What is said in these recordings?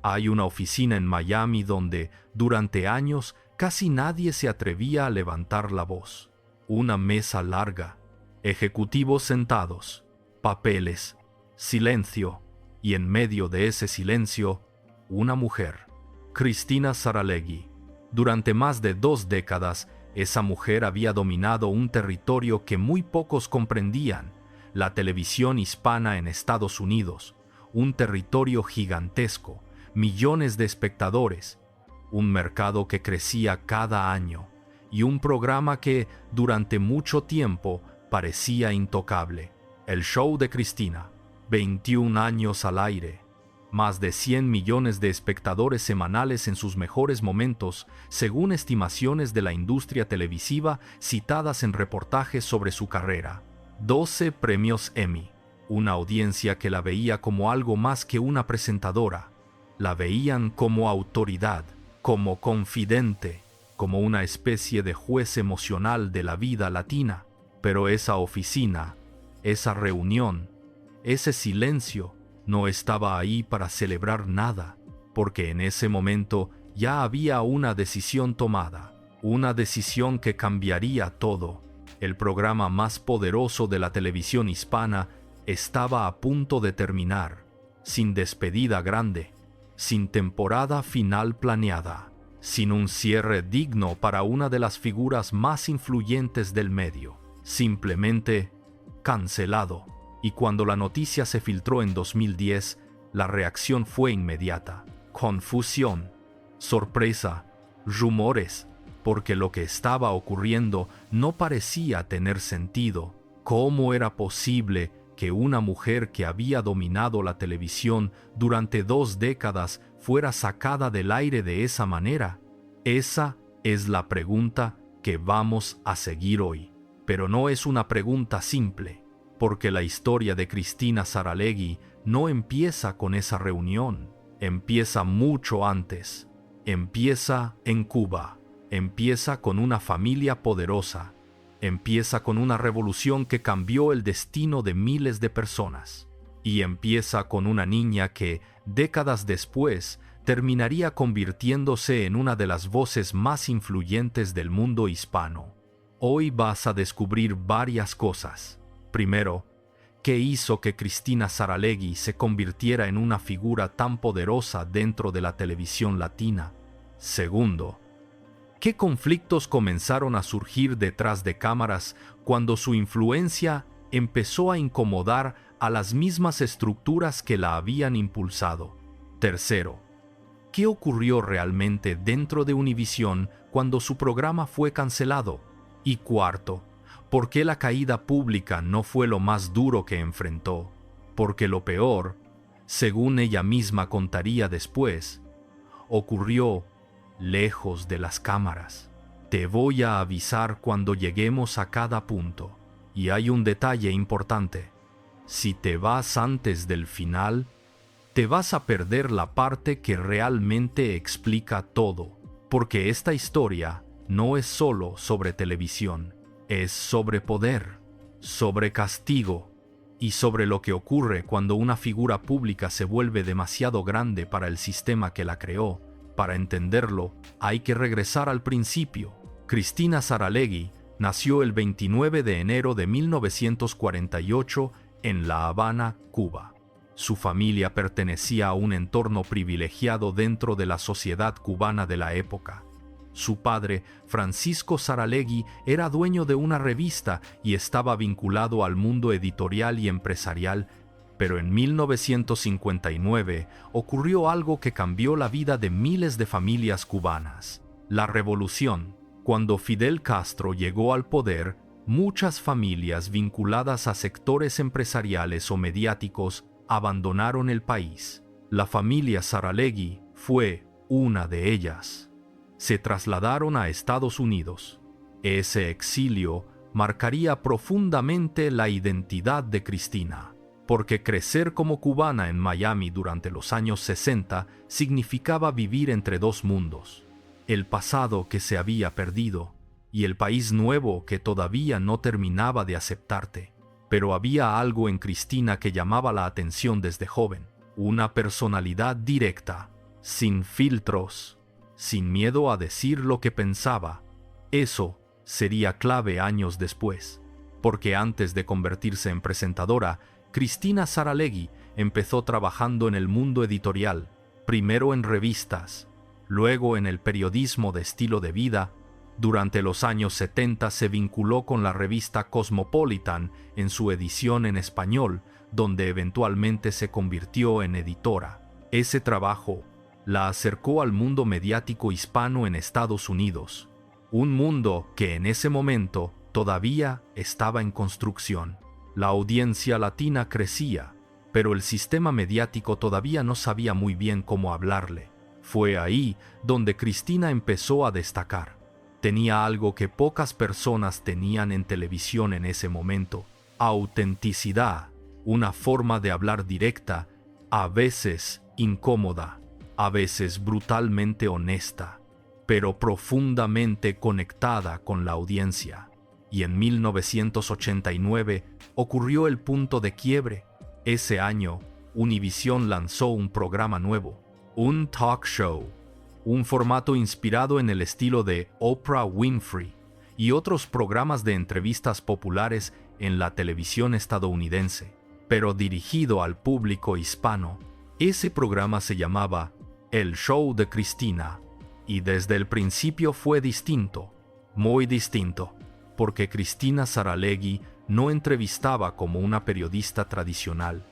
Hay una oficina en Miami donde, durante años, casi nadie se atrevía a levantar la voz. Una mesa larga, ejecutivos sentados, papeles, silencio, y en medio de ese silencio, una mujer, Cristina Saralegui. Durante más de 2 décadas, esa mujer había dominado un territorio que muy pocos comprendían, la televisión hispana en Estados Unidos, un territorio gigantesco, millones de espectadores, un mercado que crecía cada año y un programa que, durante mucho tiempo, parecía intocable. El show de Cristina, 21 años al aire, más de 100 millones de espectadores semanales en sus mejores momentos, según estimaciones de la industria televisiva citadas en reportajes sobre su carrera. 12 premios Emmy, una audiencia que la veía como algo más que una presentadora. La veían como autoridad, como confidente, como una especie de juez emocional de la vida latina. Pero esa oficina, esa reunión, ese silencio, no estaba ahí para celebrar nada, porque en ese momento ya había una decisión tomada, una decisión que cambiaría todo. El programa más poderoso de la televisión hispana estaba a punto de terminar, sin despedida grande, sin temporada final planeada, sin un cierre digno para una de las figuras más influyentes del medio, simplemente cancelado. Y cuando la noticia se filtró en 2010, la reacción fue inmediata. Confusión, sorpresa, rumores, porque lo que estaba ocurriendo no parecía tener sentido. ¿Cómo era posible que una mujer que había dominado la televisión durante 2 décadas fuera sacada del aire de esa manera? Esa es la pregunta que vamos a seguir hoy. Pero no es una pregunta simple, porque la historia de Cristina Saralegui no empieza con esa reunión, empieza mucho antes, empieza en Cuba, empieza con una familia poderosa, empieza con una revolución que cambió el destino de miles de personas, y empieza con una niña que, décadas después, terminaría convirtiéndose en una de las voces más influyentes del mundo hispano. Hoy vas a descubrir varias cosas. Primero, ¿qué hizo que Cristina Saralegui se convirtiera en una figura tan poderosa dentro de la televisión latina? Segundo, ¿qué conflictos comenzaron a surgir detrás de cámaras cuando su influencia empezó a incomodar a las mismas estructuras que la habían impulsado? Tercero, ¿qué ocurrió realmente dentro de Univisión cuando su programa fue cancelado? Y cuarto, ¿por qué la caída pública no fue lo más duro que enfrentó? Porque lo peor, según ella misma contaría después, ocurrió lejos de las cámaras. Te voy a avisar cuando lleguemos a cada punto. Y hay un detalle importante. Si te vas antes del final, te vas a perder la parte que realmente explica todo. Porque esta historia no es solo sobre televisión. Es sobre poder, sobre castigo y sobre lo que ocurre cuando una figura pública se vuelve demasiado grande para el sistema que la creó. Para entenderlo, hay que regresar al principio. Cristina Saralegui nació el 29 de enero de 1948 en La Habana, Cuba. Su familia pertenecía a un entorno privilegiado dentro de la sociedad cubana de la época. Su padre, Francisco Saralegui, era dueño de una revista y estaba vinculado al mundo editorial y empresarial, pero en 1959 ocurrió algo que cambió la vida de miles de familias cubanas. La revolución. Cuando Fidel Castro llegó al poder, muchas familias vinculadas a sectores empresariales o mediáticos abandonaron el país. La familia Saralegui fue una de ellas. Se trasladaron a Estados Unidos. Ese exilio marcaría profundamente la identidad de Cristina, porque crecer como cubana en Miami durante los años 60 significaba vivir entre 2 mundos: el pasado que se había perdido y el país nuevo que todavía no terminaba de aceptarte. Pero había algo en Cristina que llamaba la atención desde joven: una personalidad directa, sin filtros, sin miedo a decir lo que pensaba. Eso sería clave años después, porque antes de convertirse en presentadora, Cristina Saralegui empezó trabajando en el mundo editorial, primero en revistas, luego en el periodismo de estilo de vida. Durante los años 70 se vinculó con la revista Cosmopolitan en su edición en español, donde eventualmente se convirtió en editora. Ese trabajo la acercó al mundo mediático hispano en Estados Unidos, un mundo que en ese momento todavía estaba en construcción. La audiencia latina crecía, pero el sistema mediático todavía no sabía muy bien cómo hablarle. Fue ahí donde Cristina empezó a destacar. Tenía algo que pocas personas tenían en televisión en ese momento: autenticidad, una forma de hablar directa, a veces incómoda, a veces brutalmente honesta, pero profundamente conectada con la audiencia. Y en 1989 ocurrió el punto de quiebre. Ese año, Univision lanzó un programa nuevo, un talk show, un formato inspirado en el estilo de Oprah Winfrey y otros programas de entrevistas populares en la televisión estadounidense, pero dirigido al público hispano. Ese programa se llamaba El Show de Cristina, y desde el principio fue distinto, muy distinto, porque Cristina Saralegui no entrevistaba como una periodista tradicional,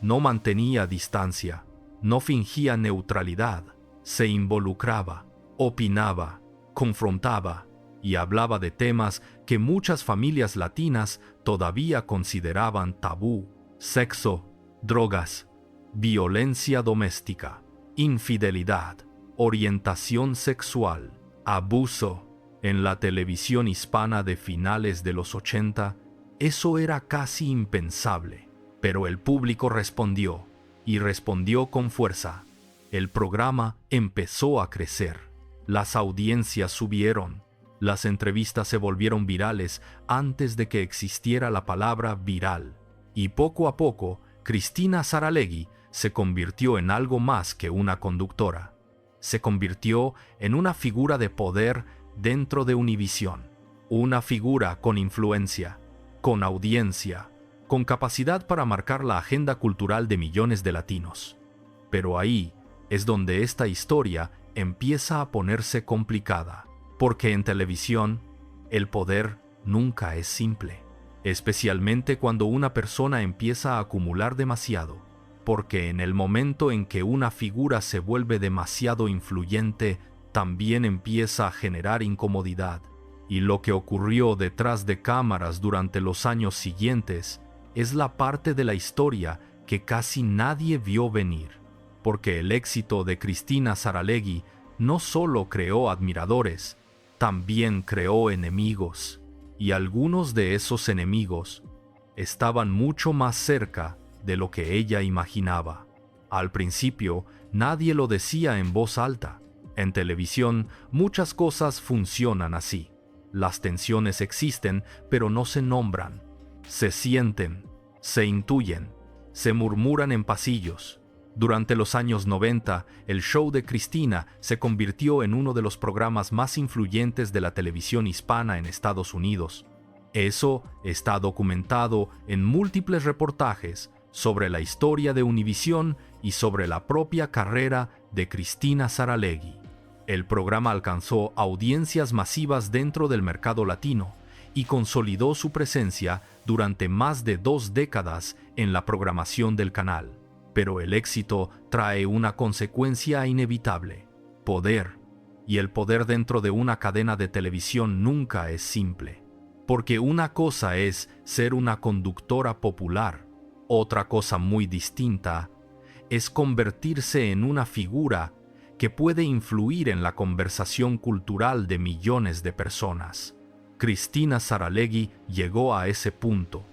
no mantenía distancia, no fingía neutralidad, se involucraba, opinaba, confrontaba y hablaba de temas que muchas familias latinas todavía consideraban tabú: sexo, drogas, violencia doméstica, infidelidad, orientación sexual, abuso. En la televisión hispana de finales de los 80, eso era casi impensable, pero el público respondió, y respondió con fuerza. El programa empezó a crecer, las audiencias subieron, las entrevistas se volvieron virales antes de que existiera la palabra viral, y poco a poco, Cristina Saralegui se convirtió en algo más que una conductora. Se convirtió en una figura de poder dentro de Univision, una figura con influencia, con audiencia, con capacidad para marcar la agenda cultural de millones de latinos. Pero ahí es donde esta historia empieza a ponerse complicada, porque en televisión el poder nunca es simple, especialmente cuando una persona empieza a acumular demasiado, porque en el momento en que una figura se vuelve demasiado influyente, también empieza a generar incomodidad. Y lo que ocurrió detrás de cámaras durante los años siguientes es la parte de la historia que casi nadie vio venir, porque el éxito de Cristina Saralegui no solo creó admiradores, también creó enemigos, y algunos de esos enemigos estaban mucho más cerca de lo que ella imaginaba. Al principio, nadie lo decía en voz alta. En televisión, muchas cosas funcionan así. Las tensiones existen, pero no se nombran. Se sienten, se intuyen, se murmuran en pasillos. Durante los años 90, el show de Cristina se convirtió en uno de los programas más influyentes de la televisión hispana en Estados Unidos. Eso está documentado en múltiples reportajes sobre la historia de Univision y sobre la propia carrera de Cristina Saralegui. El programa alcanzó audiencias masivas dentro del mercado latino y consolidó su presencia durante más de 2 décadas en la programación del canal. Pero el éxito trae una consecuencia inevitable: poder. Y el poder dentro de una cadena de televisión nunca es simple. Porque una cosa es ser una conductora popular, otra cosa muy distinta es convertirse en una figura que puede influir en la conversación cultural de millones de personas. Cristina Saralegui llegó a ese punto.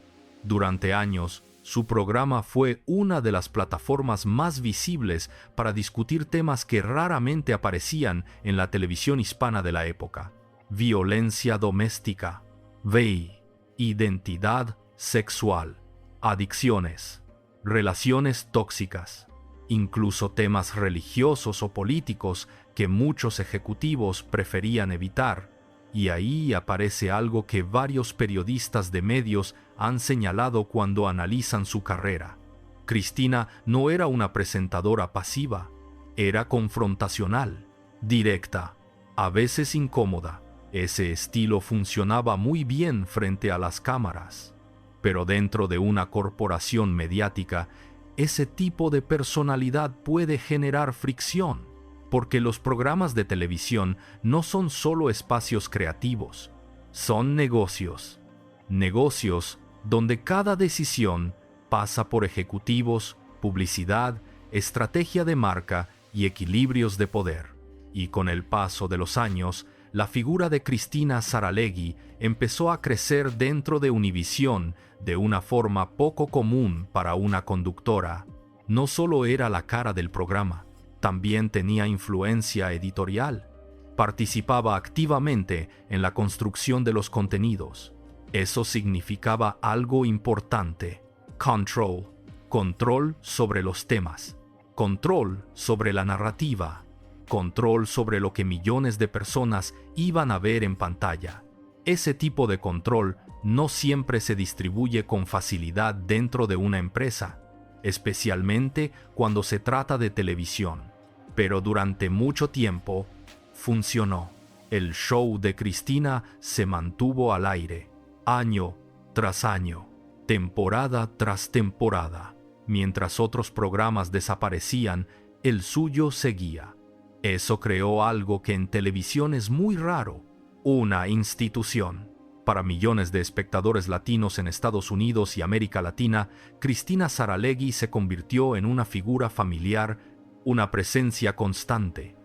Durante años, su programa fue una de las plataformas más visibles para discutir temas que raramente aparecían en la televisión hispana de la época: violencia doméstica, VIH, identidad sexual, adicciones, relaciones tóxicas. incluso temas religiosos o políticos que muchos ejecutivos preferían evitar. Y ahí aparece algo que varios periodistas de medios han señalado cuando analizan su carrera. Cristina no era una presentadora pasiva, era confrontacional, directa, a veces incómoda. Ese estilo funcionaba muy bien frente a las cámaras. Pero dentro de una corporación mediática, ese tipo de personalidad puede generar fricción, porque los programas de televisión no son solo espacios creativos, son negocios. Negocios donde cada decisión pasa por ejecutivos, publicidad, estrategia de marca y equilibrios de poder. Y con el paso de los años, la figura de Cristina Saralegui empezó a crecer dentro de Univisión de una forma poco común para una conductora. No solo era la cara del programa, también tenía influencia editorial. Participaba activamente en la construcción de los contenidos. Eso significaba algo importante. Control sobre los temas. Control sobre la narrativa. Control sobre lo que millones de personas iban a ver en pantalla. Ese tipo de control no siempre se distribuye con facilidad dentro de una empresa, especialmente cuando se trata de televisión. Pero durante mucho tiempo funcionó. El show de Cristina se mantuvo al aire, año tras año, temporada tras temporada. Mientras otros programas desaparecían, el suyo seguía. Eso creó algo que en televisión es muy raro: una institución. Para millones de espectadores latinos en Estados Unidos y América Latina, Cristina Saralegui se convirtió en una figura familiar, una presencia constante,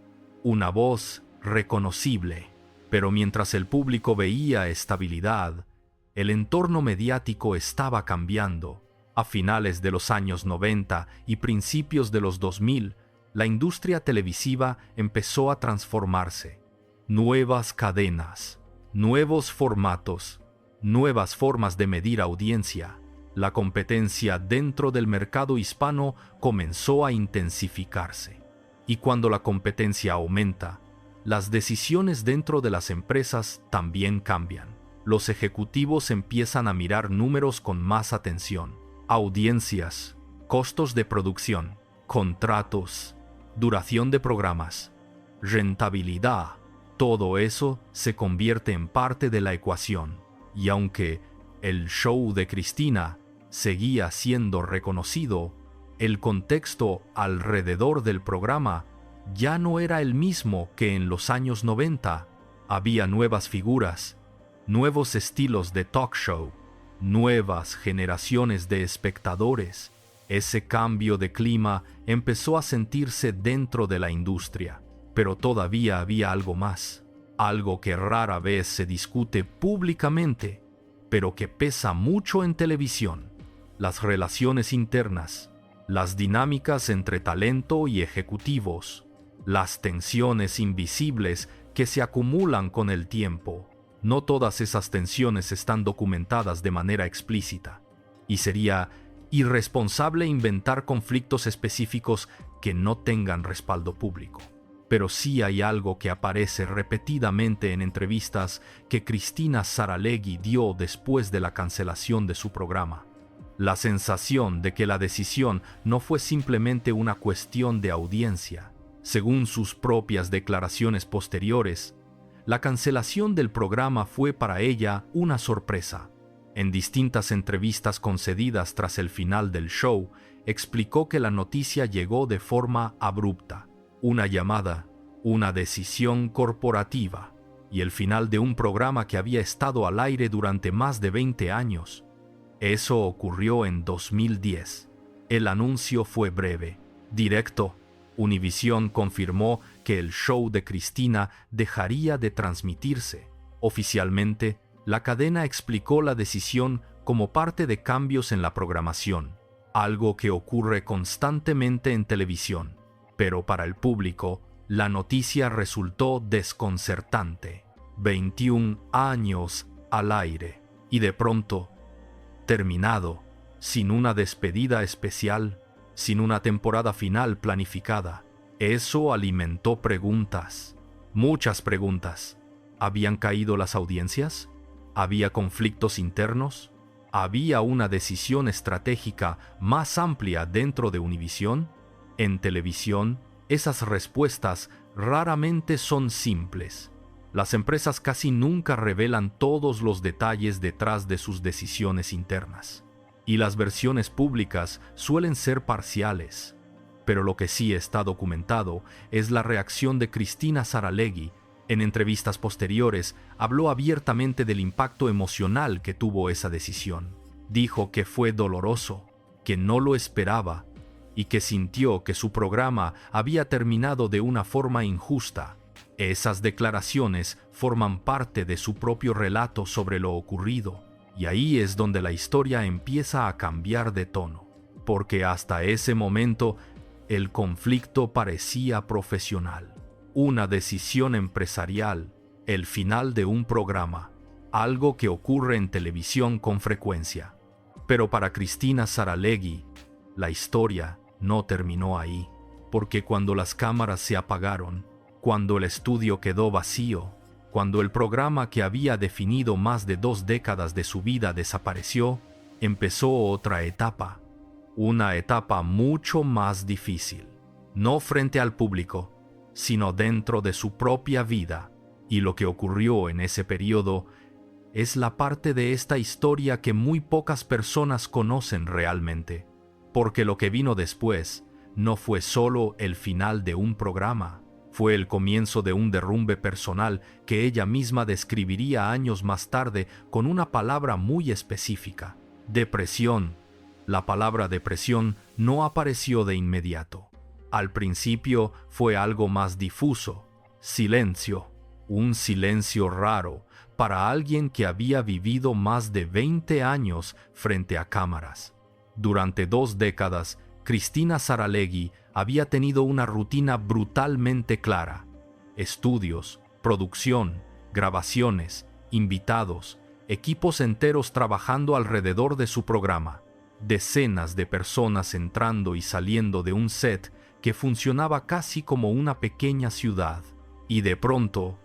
una voz reconocible. Pero mientras el público veía estabilidad, el entorno mediático estaba cambiando. A finales de los años 90 y principios de los 2000, la industria televisiva empezó a transformarse. Nuevas cadenas, nuevos formatos, nuevas formas de medir audiencia. La competencia dentro del mercado hispano comenzó a intensificarse. Y cuando la competencia aumenta, las decisiones dentro de las empresas también cambian. Los ejecutivos empiezan a mirar números con más atención. Audiencias, costos de producción, contratos, duración de programas, rentabilidad. Todo eso se convierte en parte de la ecuación. Y aunque el show de Cristina seguía siendo reconocido, el contexto alrededor del programa ya no era el mismo que en los años 90. Había nuevas figuras, nuevos estilos de talk show, nuevas generaciones de espectadores. Ese cambio de clima empezó a sentirse dentro de la industria, pero todavía había algo más, algo que rara vez se discute públicamente, pero que pesa mucho en televisión: las relaciones internas, las dinámicas entre talento y ejecutivos, las tensiones invisibles que se acumulan con el tiempo. No todas esas tensiones están documentadas de manera explícita, y sería irresponsable inventar conflictos específicos que no tengan respaldo público. Pero sí hay algo que aparece repetidamente en entrevistas que Cristina Saralegui dio después de la cancelación de su programa: la sensación de que la decisión no fue simplemente una cuestión de audiencia. Según sus propias declaraciones posteriores, la cancelación del programa fue para ella una sorpresa. En distintas entrevistas concedidas tras el final del show, explicó que la noticia llegó de forma abrupta: una llamada, una decisión corporativa, y el final de un programa que había estado al aire durante más de 20 años. Eso ocurrió en 2010. El anuncio fue breve, directo. Univisión confirmó que el show de Cristina dejaría de transmitirse. Oficialmente, la cadena explicó la decisión como parte de cambios en la programación, algo que ocurre constantemente en televisión. Pero para el público, la noticia resultó desconcertante. 21 años al aire, y de pronto, terminado, sin una despedida especial, sin una temporada final planificada. Eso alimentó preguntas, muchas preguntas. ¿Habían caído las audiencias? ¿Había conflictos internos? ¿Había una decisión estratégica más amplia dentro de Univisión? En televisión, esas respuestas raramente son simples. Las empresas casi nunca revelan todos los detalles detrás de sus decisiones internas, y las versiones públicas suelen ser parciales. Pero lo que sí está documentado es la reacción de Cristina Saralegui. En entrevistas posteriores, habló abiertamente del impacto emocional que tuvo esa decisión. Dijo que fue doloroso, que no lo esperaba y que sintió que su programa había terminado de una forma injusta. Esas declaraciones forman parte de su propio relato sobre lo ocurrido, y ahí es donde la historia empieza a cambiar de tono, porque hasta ese momento el conflicto parecía profesional. Una decisión empresarial, el final de un programa, algo que ocurre en televisión con frecuencia. Pero para Cristina Saralegui, la historia no terminó ahí, porque cuando las cámaras se apagaron, cuando el estudio quedó vacío, cuando el programa que había definido más de 2 décadas de su vida desapareció, empezó otra etapa, una etapa mucho más difícil, no frente al público, sino dentro de su propia vida. Y lo que ocurrió en ese periodo es la parte de esta historia que muy pocas personas conocen realmente, porque lo que vino después no fue solo el final de un programa, fue el comienzo de un derrumbe personal que ella misma describiría años más tarde con una palabra muy específica: depresión. La palabra depresión no apareció de inmediato. Al principio fue algo más difuso: silencio, un silencio raro para alguien que había vivido más de 20 años frente a cámaras. Durante 2 décadas, Cristina Saralegui había tenido una rutina brutalmente clara: estudios, producción, grabaciones, invitados, equipos enteros trabajando alrededor de su programa, decenas de personas entrando y saliendo de un set que funcionaba casi como una pequeña ciudad. Y de pronto,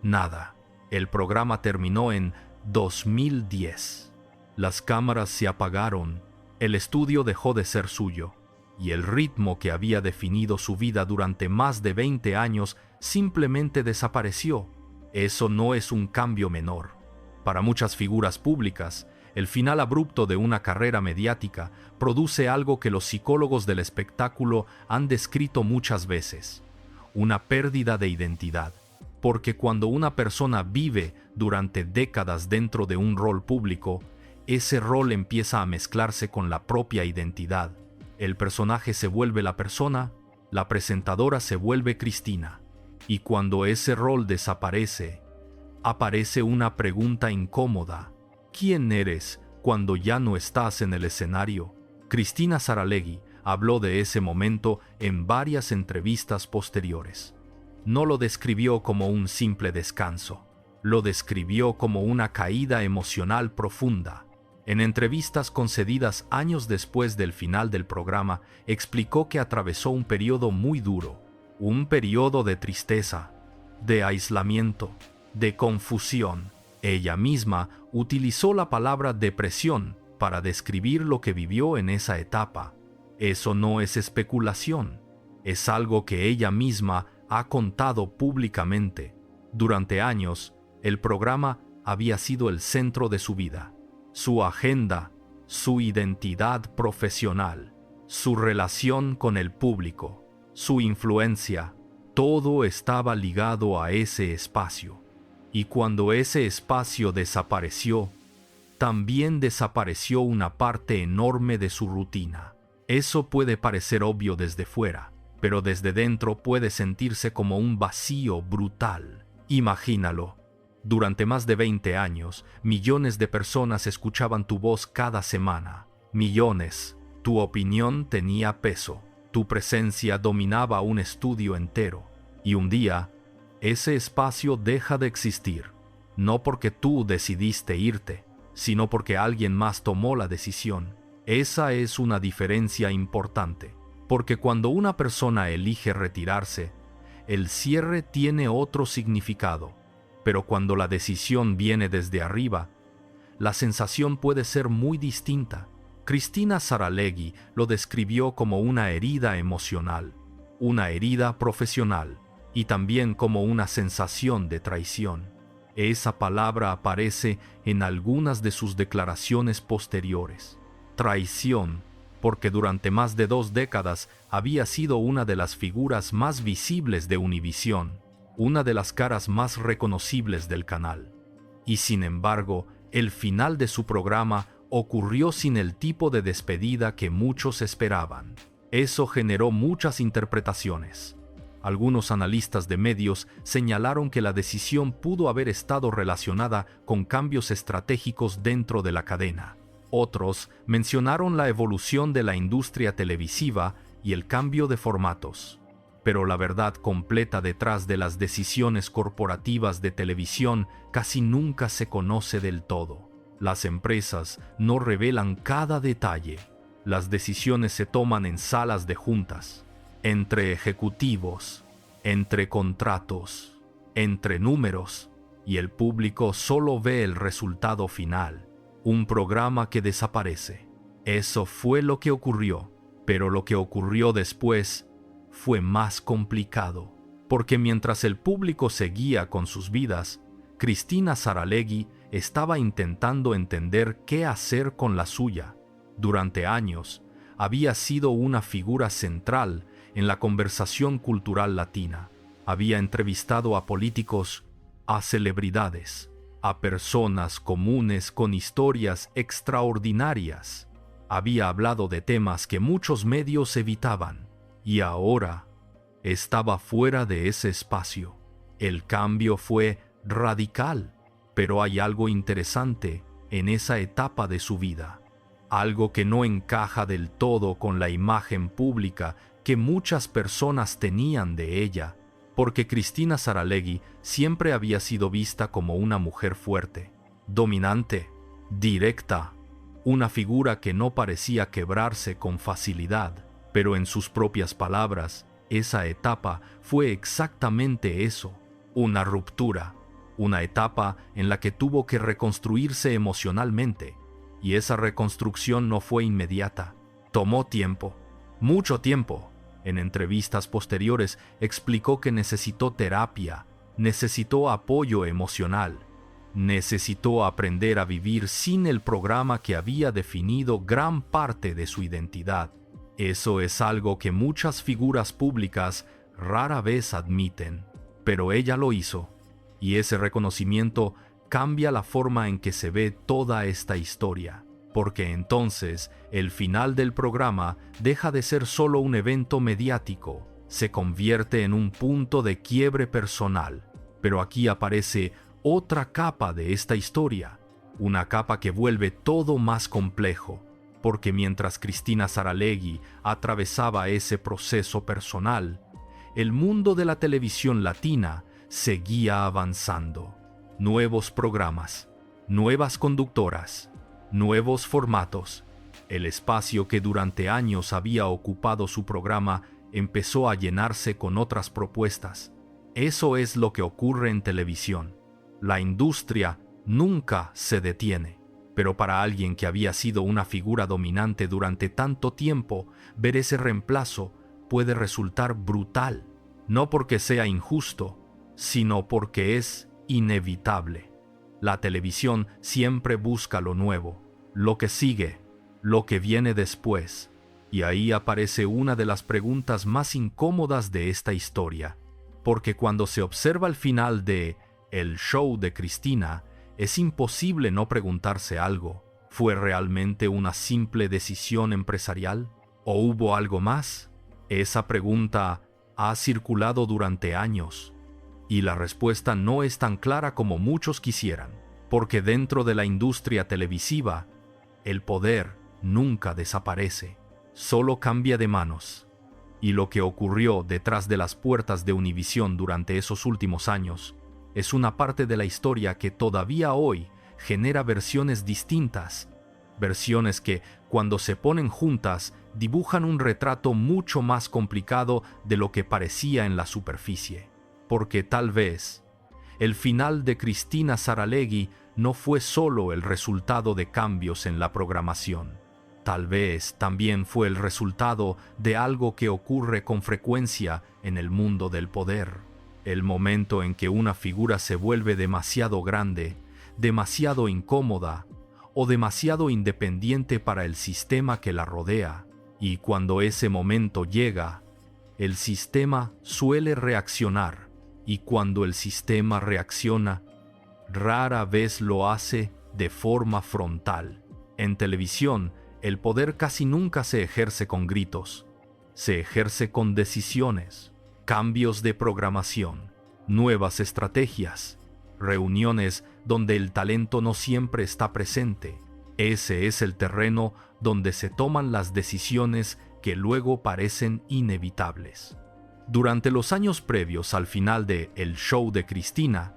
nada. El programa terminó en 2010. Las cámaras se apagaron, el estudio dejó de ser suyo, y el ritmo que había definido su vida durante más de 20 años simplemente desapareció. Eso no es un cambio menor. Para muchas figuras públicas, el final abrupto de una carrera mediática produce algo que los psicólogos del espectáculo han descrito muchas veces: una pérdida de identidad. Porque cuando una persona vive durante décadas dentro de un rol público, ese rol empieza a mezclarse con la propia identidad. El personaje se vuelve la persona, la presentadora se vuelve Cristina. Y cuando ese rol desaparece, aparece una pregunta incómoda: ¿quién eres cuando ya no estás en el escenario? Cristina Saralegui habló de ese momento en varias entrevistas posteriores. No lo describió como un simple descanso, lo describió como una caída emocional profunda. En entrevistas concedidas años después del final del programa, explicó que atravesó un periodo muy duro, un periodo de tristeza, de aislamiento, de confusión. Ella misma utilizó la palabra depresión para describir lo que vivió en esa etapa. Eso no es especulación, es algo que ella misma ha contado públicamente. Durante años, el programa había sido el centro de su vida, su agenda, su identidad profesional, su relación con el público, su influencia. Todo estaba ligado a ese espacio. Y cuando ese espacio desapareció, también desapareció una parte enorme de su rutina. Eso puede parecer obvio desde fuera, pero desde dentro puede sentirse como un vacío brutal. Imagínalo. Durante más de 20 años, millones de personas escuchaban tu voz cada semana. Millones. Tu opinión tenía peso. Tu presencia dominaba un estudio entero. Y un día, ese espacio deja de existir. No porque tú decidiste irte, sino porque alguien más tomó la decisión. Esa es una diferencia importante, porque cuando una persona elige retirarse, el cierre tiene otro significado, pero cuando la decisión viene desde arriba, la sensación puede ser muy distinta. Cristina Saralegui lo describió como una herida emocional, una herida profesional y también como una sensación de traición. Esa palabra aparece en algunas de sus declaraciones posteriores. Traición, porque durante más de 2 décadas había sido una de las figuras más visibles de Univisión, una de las caras más reconocibles del canal. Y sin embargo, el final de su programa ocurrió sin el tipo de despedida que muchos esperaban. Eso generó muchas interpretaciones. Algunos analistas de medios señalaron que la decisión pudo haber estado relacionada con cambios estratégicos dentro de la cadena. Otros mencionaron la evolución de la industria televisiva y el cambio de formatos. Pero la verdad completa detrás de las decisiones corporativas de televisión casi nunca se conoce del todo. Las empresas no revelan cada detalle. Las decisiones se toman en salas de juntas, entre ejecutivos, entre contratos, entre números, y el público solo ve el resultado final, un programa que desaparece. Eso fue lo que ocurrió, pero lo que ocurrió después fue más complicado, porque mientras el público seguía con sus vidas, Cristina Saralegui estaba intentando entender qué hacer con la suya. Durante años, había sido una figura central en la conversación cultural latina. Había entrevistado a políticos, a celebridades, a personas comunes con historias extraordinarias. Había hablado de temas que muchos medios evitaban, y ahora estaba fuera de ese espacio. El cambio fue radical, pero hay algo interesante en esa etapa de su vida, algo que no encaja del todo con la imagen pública que muchas personas tenían de ella, porque Cristina Saralegui siempre había sido vista como una mujer fuerte, dominante, directa, una figura que no parecía quebrarse con facilidad, pero en sus propias palabras, esa etapa fue exactamente eso, una ruptura, una etapa en la que tuvo que reconstruirse emocionalmente, y esa reconstrucción no fue inmediata, tomó tiempo, mucho tiempo. En entrevistas posteriores explicó que necesitó terapia, necesitó apoyo emocional, necesitó aprender a vivir sin el programa que había definido gran parte de su identidad. Eso es algo que muchas figuras públicas rara vez admiten, pero ella lo hizo, y ese reconocimiento cambia la forma en que se ve toda esta historia, porque entonces el final del programa deja de ser solo un evento mediático, se convierte en un punto de quiebre personal. Pero aquí aparece otra capa de esta historia, una capa que vuelve todo más complejo, porque mientras Cristina Saralegui atravesaba ese proceso personal, el mundo de la televisión latina seguía avanzando. Nuevos programas, nuevas conductoras, nuevos formatos. El espacio que durante años había ocupado su programa empezó a llenarse con otras propuestas. Eso es lo que ocurre en televisión. La industria nunca se detiene. Pero para alguien que había sido una figura dominante durante tanto tiempo, ver ese reemplazo puede resultar brutal. No porque sea injusto, sino porque es inevitable. La televisión siempre busca lo nuevo, lo que sigue, lo que viene después. Y ahí aparece una de las preguntas más incómodas de esta historia, porque cuando se observa el final de El Show de Cristina, es imposible no preguntarse algo. ¿Fue realmente una simple decisión empresarial? ¿O hubo algo más? Esa pregunta ha circulado durante años, y la respuesta no es tan clara como muchos quisieran, porque dentro de la industria televisiva, el poder nunca desaparece, solo cambia de manos. Y lo que ocurrió detrás de las puertas de Univisión durante esos últimos años es una parte de la historia que todavía hoy genera versiones distintas, versiones que cuando se ponen juntas, dibujan un retrato mucho más complicado de lo que parecía en la superficie. Porque tal vez el final de Cristina Saralegui no fue solo el resultado de cambios en la programación. Tal vez también fue el resultado de algo que ocurre con frecuencia en el mundo del poder. El momento en que una figura se vuelve demasiado grande, demasiado incómoda o demasiado independiente para el sistema que la rodea. Y cuando ese momento llega, el sistema suele reaccionar. Y cuando el sistema reacciona, rara vez lo hace de forma frontal. En televisión, el poder casi nunca se ejerce con gritos. Se ejerce con decisiones, cambios de programación, nuevas estrategias, reuniones donde el talento no siempre está presente. Ese es el terreno donde se toman las decisiones que luego parecen inevitables. Durante los años previos al final de El Show de Cristina,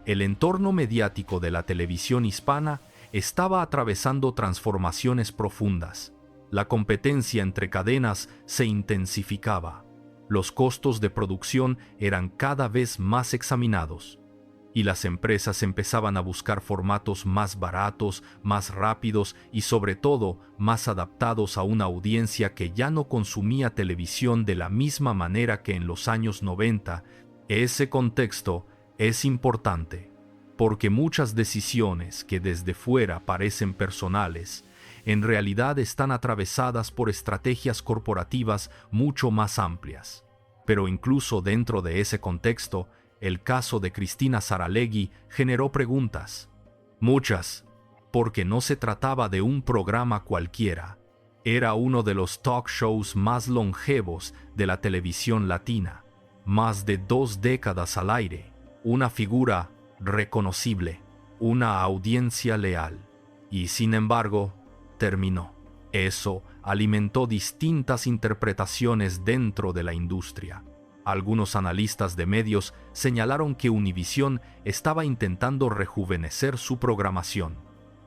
el entorno mediático de la televisión hispana estaba atravesando transformaciones profundas. La competencia entre cadenas se intensificaba. Los costos de producción eran cada vez más examinados. Y las empresas empezaban a buscar formatos más baratos, más rápidos y sobre todo más adaptados a una audiencia que ya no consumía televisión de la misma manera que en los años 90. Ese contexto es importante, porque muchas decisiones que desde fuera parecen personales, en realidad están atravesadas por estrategias corporativas mucho más amplias. Pero incluso dentro de ese contexto, el caso de Cristina Saralegui generó preguntas. Muchas, porque no se trataba de un programa cualquiera. Era uno de los talk shows más longevos de la televisión latina. Más de 2 décadas al aire. Una figura reconocible. Una audiencia leal. Y sin embargo, terminó. Eso alimentó distintas interpretaciones dentro de la industria. Algunos analistas de medios señalaron que Univisión estaba intentando rejuvenecer su programación.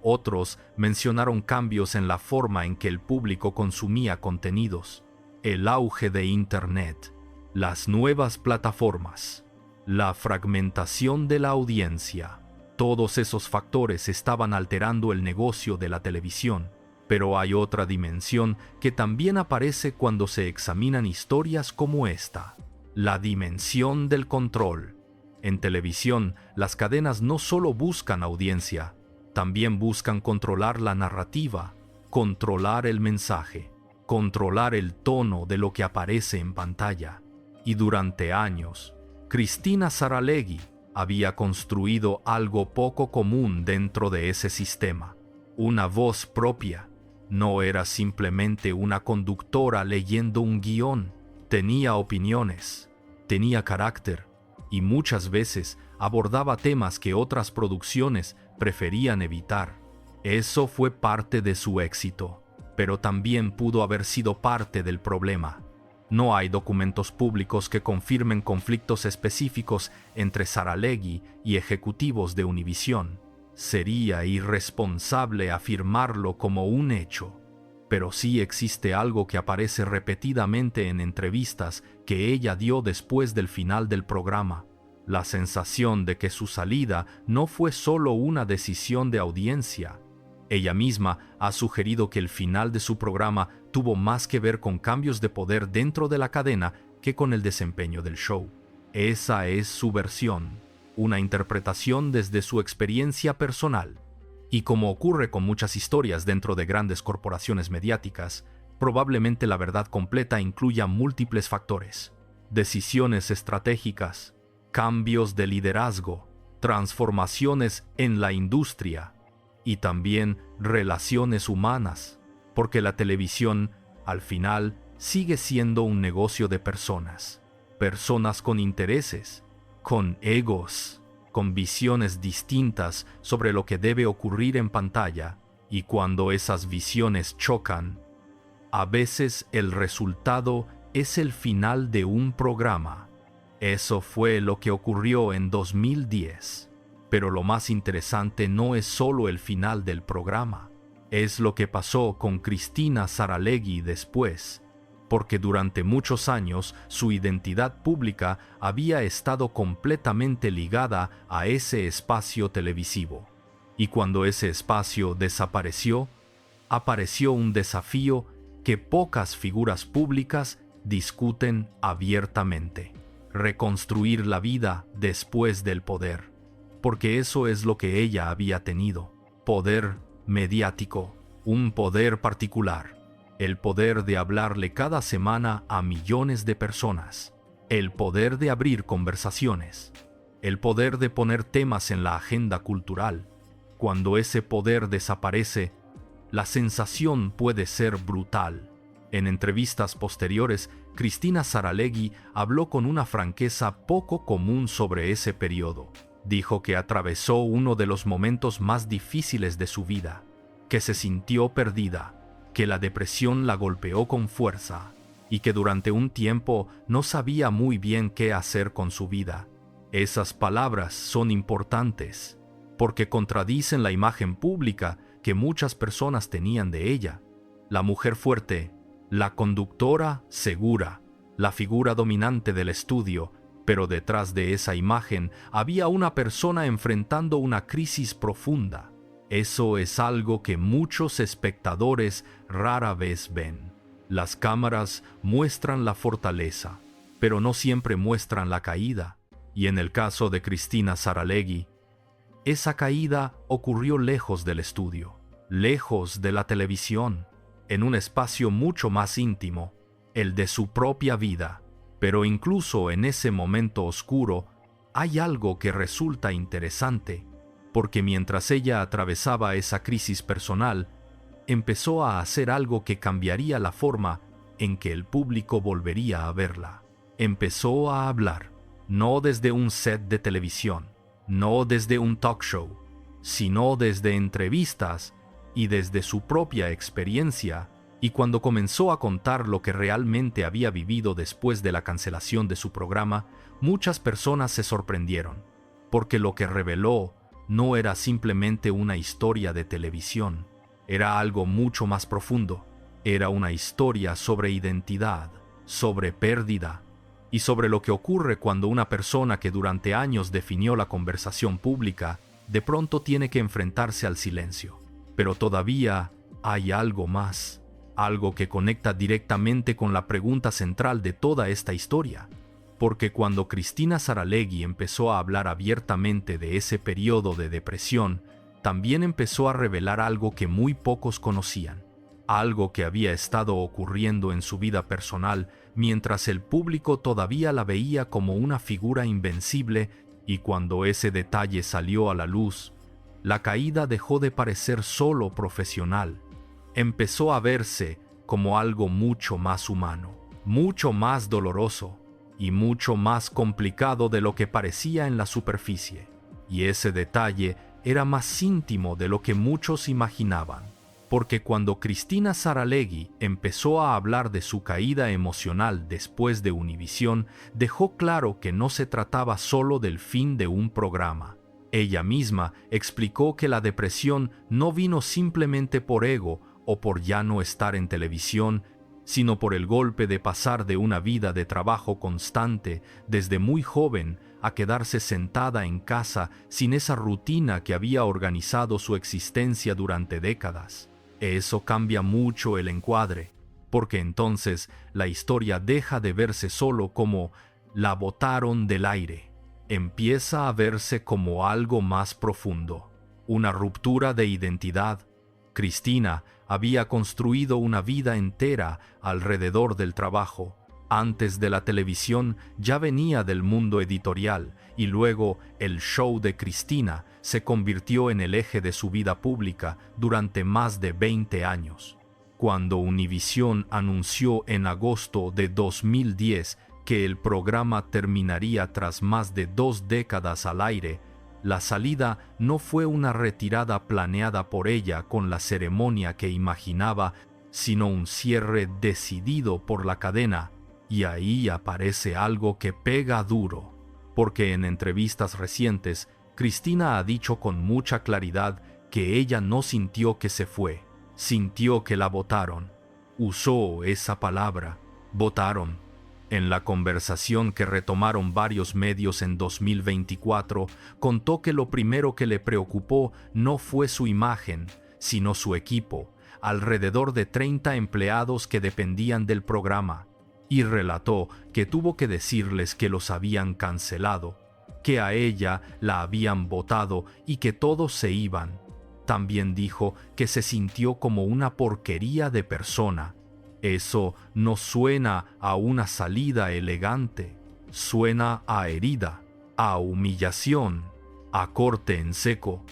Otros mencionaron cambios en la forma en que el público consumía contenidos, el auge de Internet, las nuevas plataformas, la fragmentación de la audiencia. Todos esos factores estaban alterando el negocio de la televisión. Pero hay otra dimensión que también aparece cuando se examinan historias como esta. La dimensión del control. En televisión, las cadenas no solo buscan audiencia, también buscan controlar la narrativa, controlar el mensaje, controlar el tono de lo que aparece en pantalla. Y durante años, Cristina Saralegui había construido algo poco común dentro de ese sistema. Una voz propia. No era simplemente una conductora leyendo un guión. Tenía opiniones, tenía carácter y muchas veces abordaba temas que otras producciones preferían evitar. Eso fue parte de su éxito, pero también pudo haber sido parte del problema. No hay documentos públicos que confirmen conflictos específicos entre Saralegui y ejecutivos de Univisión. Sería irresponsable afirmarlo como un hecho. Pero sí existe algo que aparece repetidamente en entrevistas que ella dio después del final del programa. La sensación de que su salida no fue solo una decisión de audiencia. Ella misma ha sugerido que el final de su programa tuvo más que ver con cambios de poder dentro de la cadena que con el desempeño del show. Esa es su versión, una interpretación desde su experiencia personal. Y como ocurre con muchas historias dentro de grandes corporaciones mediáticas, probablemente la verdad completa incluya múltiples factores: decisiones estratégicas, cambios de liderazgo, transformaciones en la industria y también relaciones humanas, porque la televisión, al final, sigue siendo un negocio de personas. Personas con intereses, con egos, con visiones distintas sobre lo que debe ocurrir en pantalla, y cuando esas visiones chocan, a veces el resultado es el final de un programa. Eso fue lo que ocurrió en 2010. Pero lo más interesante no es solo el final del programa. Es lo que pasó con Cristina Saralegui después, porque durante muchos años su identidad pública había estado completamente ligada a ese espacio televisivo. Y cuando ese espacio desapareció, apareció un desafío que pocas figuras públicas discuten abiertamente: reconstruir la vida después del poder, porque eso es lo que ella había tenido: poder mediático, un poder particular, el poder de hablarle cada semana a millones de personas, el poder de abrir conversaciones, el poder de poner temas en la agenda cultural. Cuando ese poder desaparece, la sensación puede ser brutal. En entrevistas posteriores, Cristina Saralegui habló con una franqueza poco común sobre ese periodo. Dijo que atravesó uno de los momentos más difíciles de su vida, que se sintió perdida, que la depresión la golpeó con fuerza y que durante un tiempo no sabía muy bien qué hacer con su vida. Esas palabras son importantes porque contradicen la imagen pública que muchas personas tenían de ella: la mujer fuerte, la conductora segura, la figura dominante del estudio. Pero detrás de esa imagen había una persona enfrentando una crisis profunda. Eso es algo que muchos espectadores rara vez ven. Las cámaras muestran la fortaleza, pero no siempre muestran la caída. Y en el caso de Cristina Saralegui, esa caída ocurrió lejos del estudio, lejos de la televisión, en un espacio mucho más íntimo, el de su propia vida. Pero incluso en ese momento oscuro, hay algo que resulta interesante, porque mientras ella atravesaba esa crisis personal, empezó a hacer algo que cambiaría la forma en que el público volvería a verla. Empezó a hablar, no desde un set de televisión, no desde un talk show, sino desde entrevistas y desde su propia experiencia. Y cuando comenzó a contar lo que realmente había vivido después de la cancelación de su programa, muchas personas se sorprendieron, porque lo que reveló no era simplemente una historia de televisión, era algo mucho más profundo. Era una historia sobre identidad, sobre pérdida y sobre lo que ocurre cuando una persona que durante años definió la conversación pública de pronto tiene que enfrentarse al silencio. Pero todavía hay algo más. Algo que conecta directamente con la pregunta central de toda esta historia, porque cuando Cristina Saralegui empezó a hablar abiertamente de ese periodo de depresión, también empezó a revelar algo que muy pocos conocían, algo que había estado ocurriendo en su vida personal mientras el público todavía la veía como una figura invencible, y cuando ese detalle salió a la luz, la caída dejó de parecer solo profesional. Empezó a verse como algo mucho más humano, mucho más doloroso y mucho más complicado de lo que parecía en la superficie. Y ese detalle era más íntimo de lo que muchos imaginaban, porque cuando Cristina Saralegui empezó a hablar de su caída emocional después de Univisión, dejó claro que no se trataba solo del fin de un programa. Ella misma explicó que la depresión no vino simplemente por ego o por ya no estar en televisión, sino por el golpe de pasar de una vida de trabajo constante desde muy joven a quedarse sentada en casa sin esa rutina que había organizado su existencia durante décadas. Eso cambia mucho el encuadre, porque entonces la historia deja de verse solo como la botaron del aire. Empieza a verse como algo más profundo, una ruptura de identidad. Cristina había construido una vida entera alrededor del trabajo. Antes de la televisión ya venía del mundo editorial y luego el show de Cristina se convirtió en el eje de su vida pública durante más de 20 años. Cuando Univisión anunció en agosto de 2010 que el programa terminaría tras más de 2 décadas al aire, la salida no fue una retirada planeada por ella con la ceremonia que imaginaba, sino un cierre decidido por la cadena. Y ahí aparece algo que pega duro, porque en entrevistas recientes, Cristina ha dicho con mucha claridad que ella no sintió que se fue, Sintió que la botaron. Usó esa palabra, botaron. En la conversación que retomaron varios medios en 2024, contó que lo primero que le preocupó no fue su imagen, sino su equipo, alrededor de 30 empleados que dependían del programa, y relató que tuvo que decirles que los habían cancelado, que a ella la habían botado y que todos se iban. También dijo que se sintió como una porquería de persona. Eso no suena a una salida elegante, suena a herida, a humillación, a corte en seco.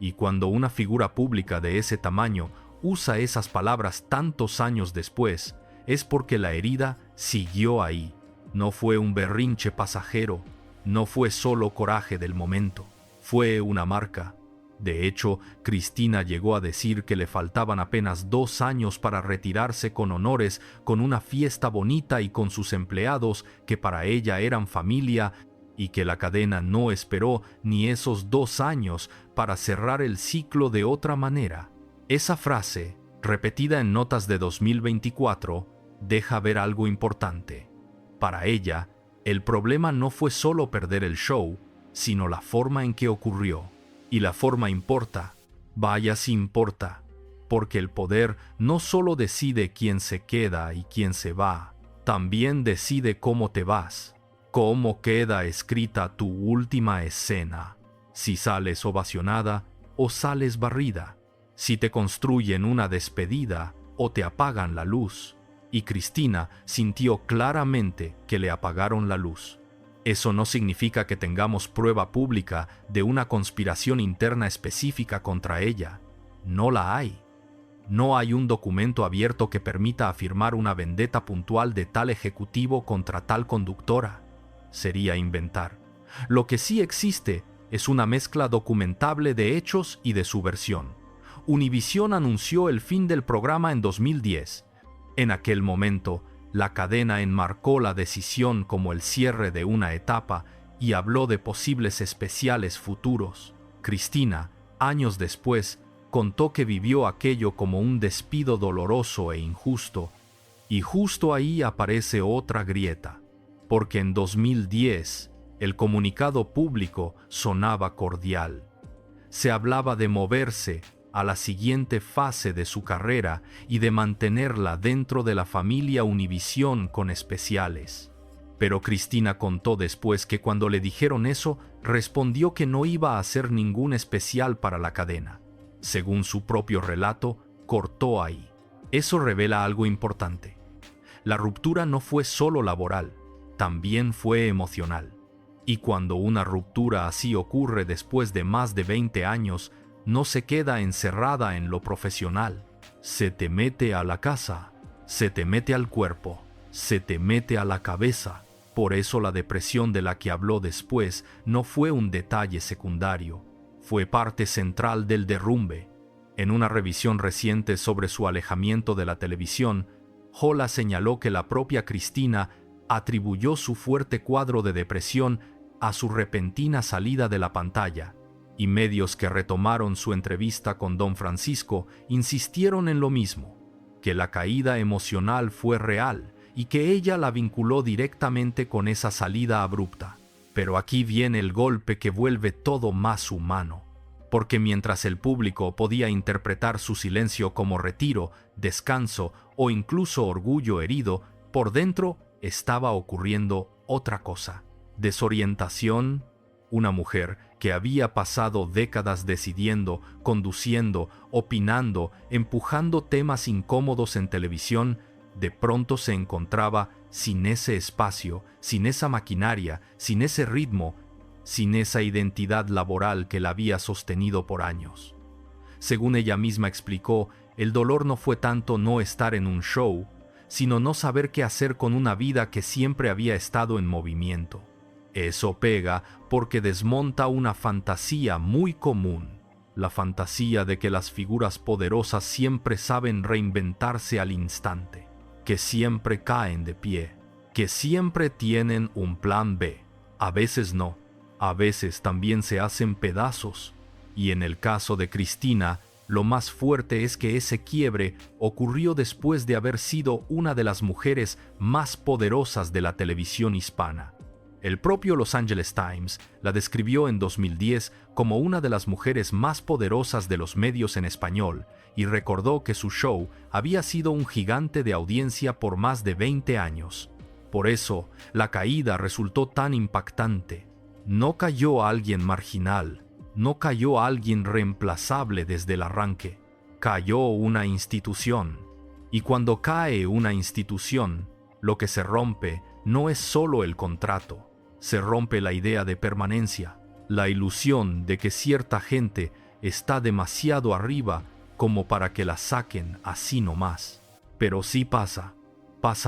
Y cuando una figura pública de ese tamaño usa esas palabras tantos años después, es porque la herida siguió ahí. No fue un berrinche pasajero, no fue solo coraje del momento, fue una marca. De hecho, Cristina llegó a decir que le faltaban apenas 2 años para retirarse con honores, con una fiesta bonita y con sus empleados que para ella eran familia, y que la cadena no esperó ni esos 2 años para cerrar el ciclo de otra manera. Esa frase, repetida en notas de 2024, deja ver algo importante. Para ella, el problema no fue solo perder el show, sino la forma en que ocurrió. Y la forma importa, vaya si importa, porque el poder no solo decide quién se queda y quién se va, también decide cómo te vas, cómo queda escrita tu última escena, si sales ovacionada o sales barrida, si te construyen una despedida o te apagan la luz. Y Cristina sintió claramente que le apagaron la luz. Eso no significa que tengamos prueba pública de una conspiración interna específica contra ella. No la hay. No hay un documento abierto que permita afirmar una vendetta puntual de tal ejecutivo contra tal conductora. Sería inventar. Lo que sí existe es una mezcla documentable de hechos y de su versión. Univisión anunció el fin del programa en 2010. En aquel momento, la cadena enmarcó la decisión como el cierre de una etapa y habló de posibles especiales futuros. Cristina, años después, contó que vivió aquello como un despido doloroso e injusto, y justo ahí aparece otra grieta, porque en 2010 el comunicado público sonaba cordial. Se hablaba de moverse a la siguiente fase de su carrera y de mantenerla dentro de la familia Univisión con especiales. Pero Cristina contó después que cuando le dijeron eso, respondió que no iba a hacer ningún especial para la cadena. Según su propio relato, cortó ahí. Eso revela algo importante. La ruptura no fue solo laboral, también fue emocional. Y cuando una ruptura así ocurre después de más de 20 años, no se queda encerrada en lo profesional. Se te mete a la casa, se te mete al cuerpo, se te mete a la cabeza. Por eso la depresión de la que habló después no fue un detalle secundario, fue parte central del derrumbe. En una revisión reciente sobre su alejamiento de la televisión, Jola señaló que la propia Cristina atribuyó su fuerte cuadro de depresión a su repentina salida de la pantalla, y medios que retomaron su entrevista con Don Francisco insistieron en lo mismo, que la caída emocional fue real y que ella la vinculó directamente con esa salida abrupta. Pero aquí viene el golpe que vuelve todo más humano, porque mientras el público podía interpretar su silencio como retiro, descanso o incluso orgullo herido, por dentro estaba ocurriendo otra cosa: desorientación. Una mujer que había pasado décadas decidiendo, conduciendo, opinando, empujando temas incómodos en televisión, de pronto se encontraba sin ese espacio, sin esa maquinaria, sin ese ritmo, sin esa identidad laboral que la había sostenido por años. Según ella misma explicó, el dolor no fue tanto no estar en un show, sino no saber qué hacer con una vida que siempre había estado en movimiento. Eso pega porque desmonta una fantasía muy común, la fantasía de que las figuras poderosas siempre saben reinventarse al instante, que siempre caen de pie, que siempre tienen un plan B. A veces no, a veces también se hacen pedazos, y en el caso de Cristina, Lo más fuerte es que ese quiebre ocurrió después de haber sido una de las mujeres más poderosas de la televisión hispana. El propio Los Angeles Times la describió en 2010 como una de las mujeres más poderosas de los medios en español y recordó que su show había sido un gigante de audiencia por más de 20 años. Por eso, la caída resultó tan impactante. No cayó alguien marginal, no cayó alguien reemplazable desde el arranque, cayó una institución. Y cuando cae una institución, lo que se rompe no es solo el contrato, se rompe la idea de permanencia, la ilusión de que cierta gente está demasiado arriba como para que la saquen así nomás. Pero sí pasa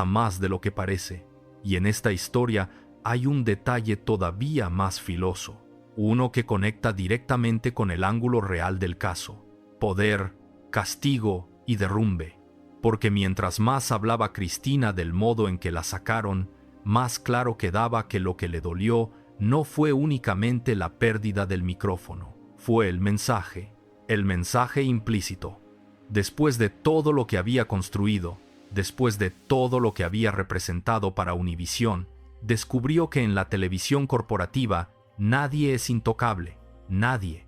más de lo que parece. Y en esta historia hay un detalle todavía más filoso, uno que conecta directamente con el ángulo real del caso: poder, castigo y derrumbe. Porque mientras más hablaba Cristina del modo en que la sacaron, más claro quedaba que lo que le dolió no fue únicamente la pérdida del micrófono, fue el mensaje implícito. Después de todo lo que había construido, después de todo lo que había representado para Univisión, descubrió que en la televisión corporativa nadie es intocable, nadie.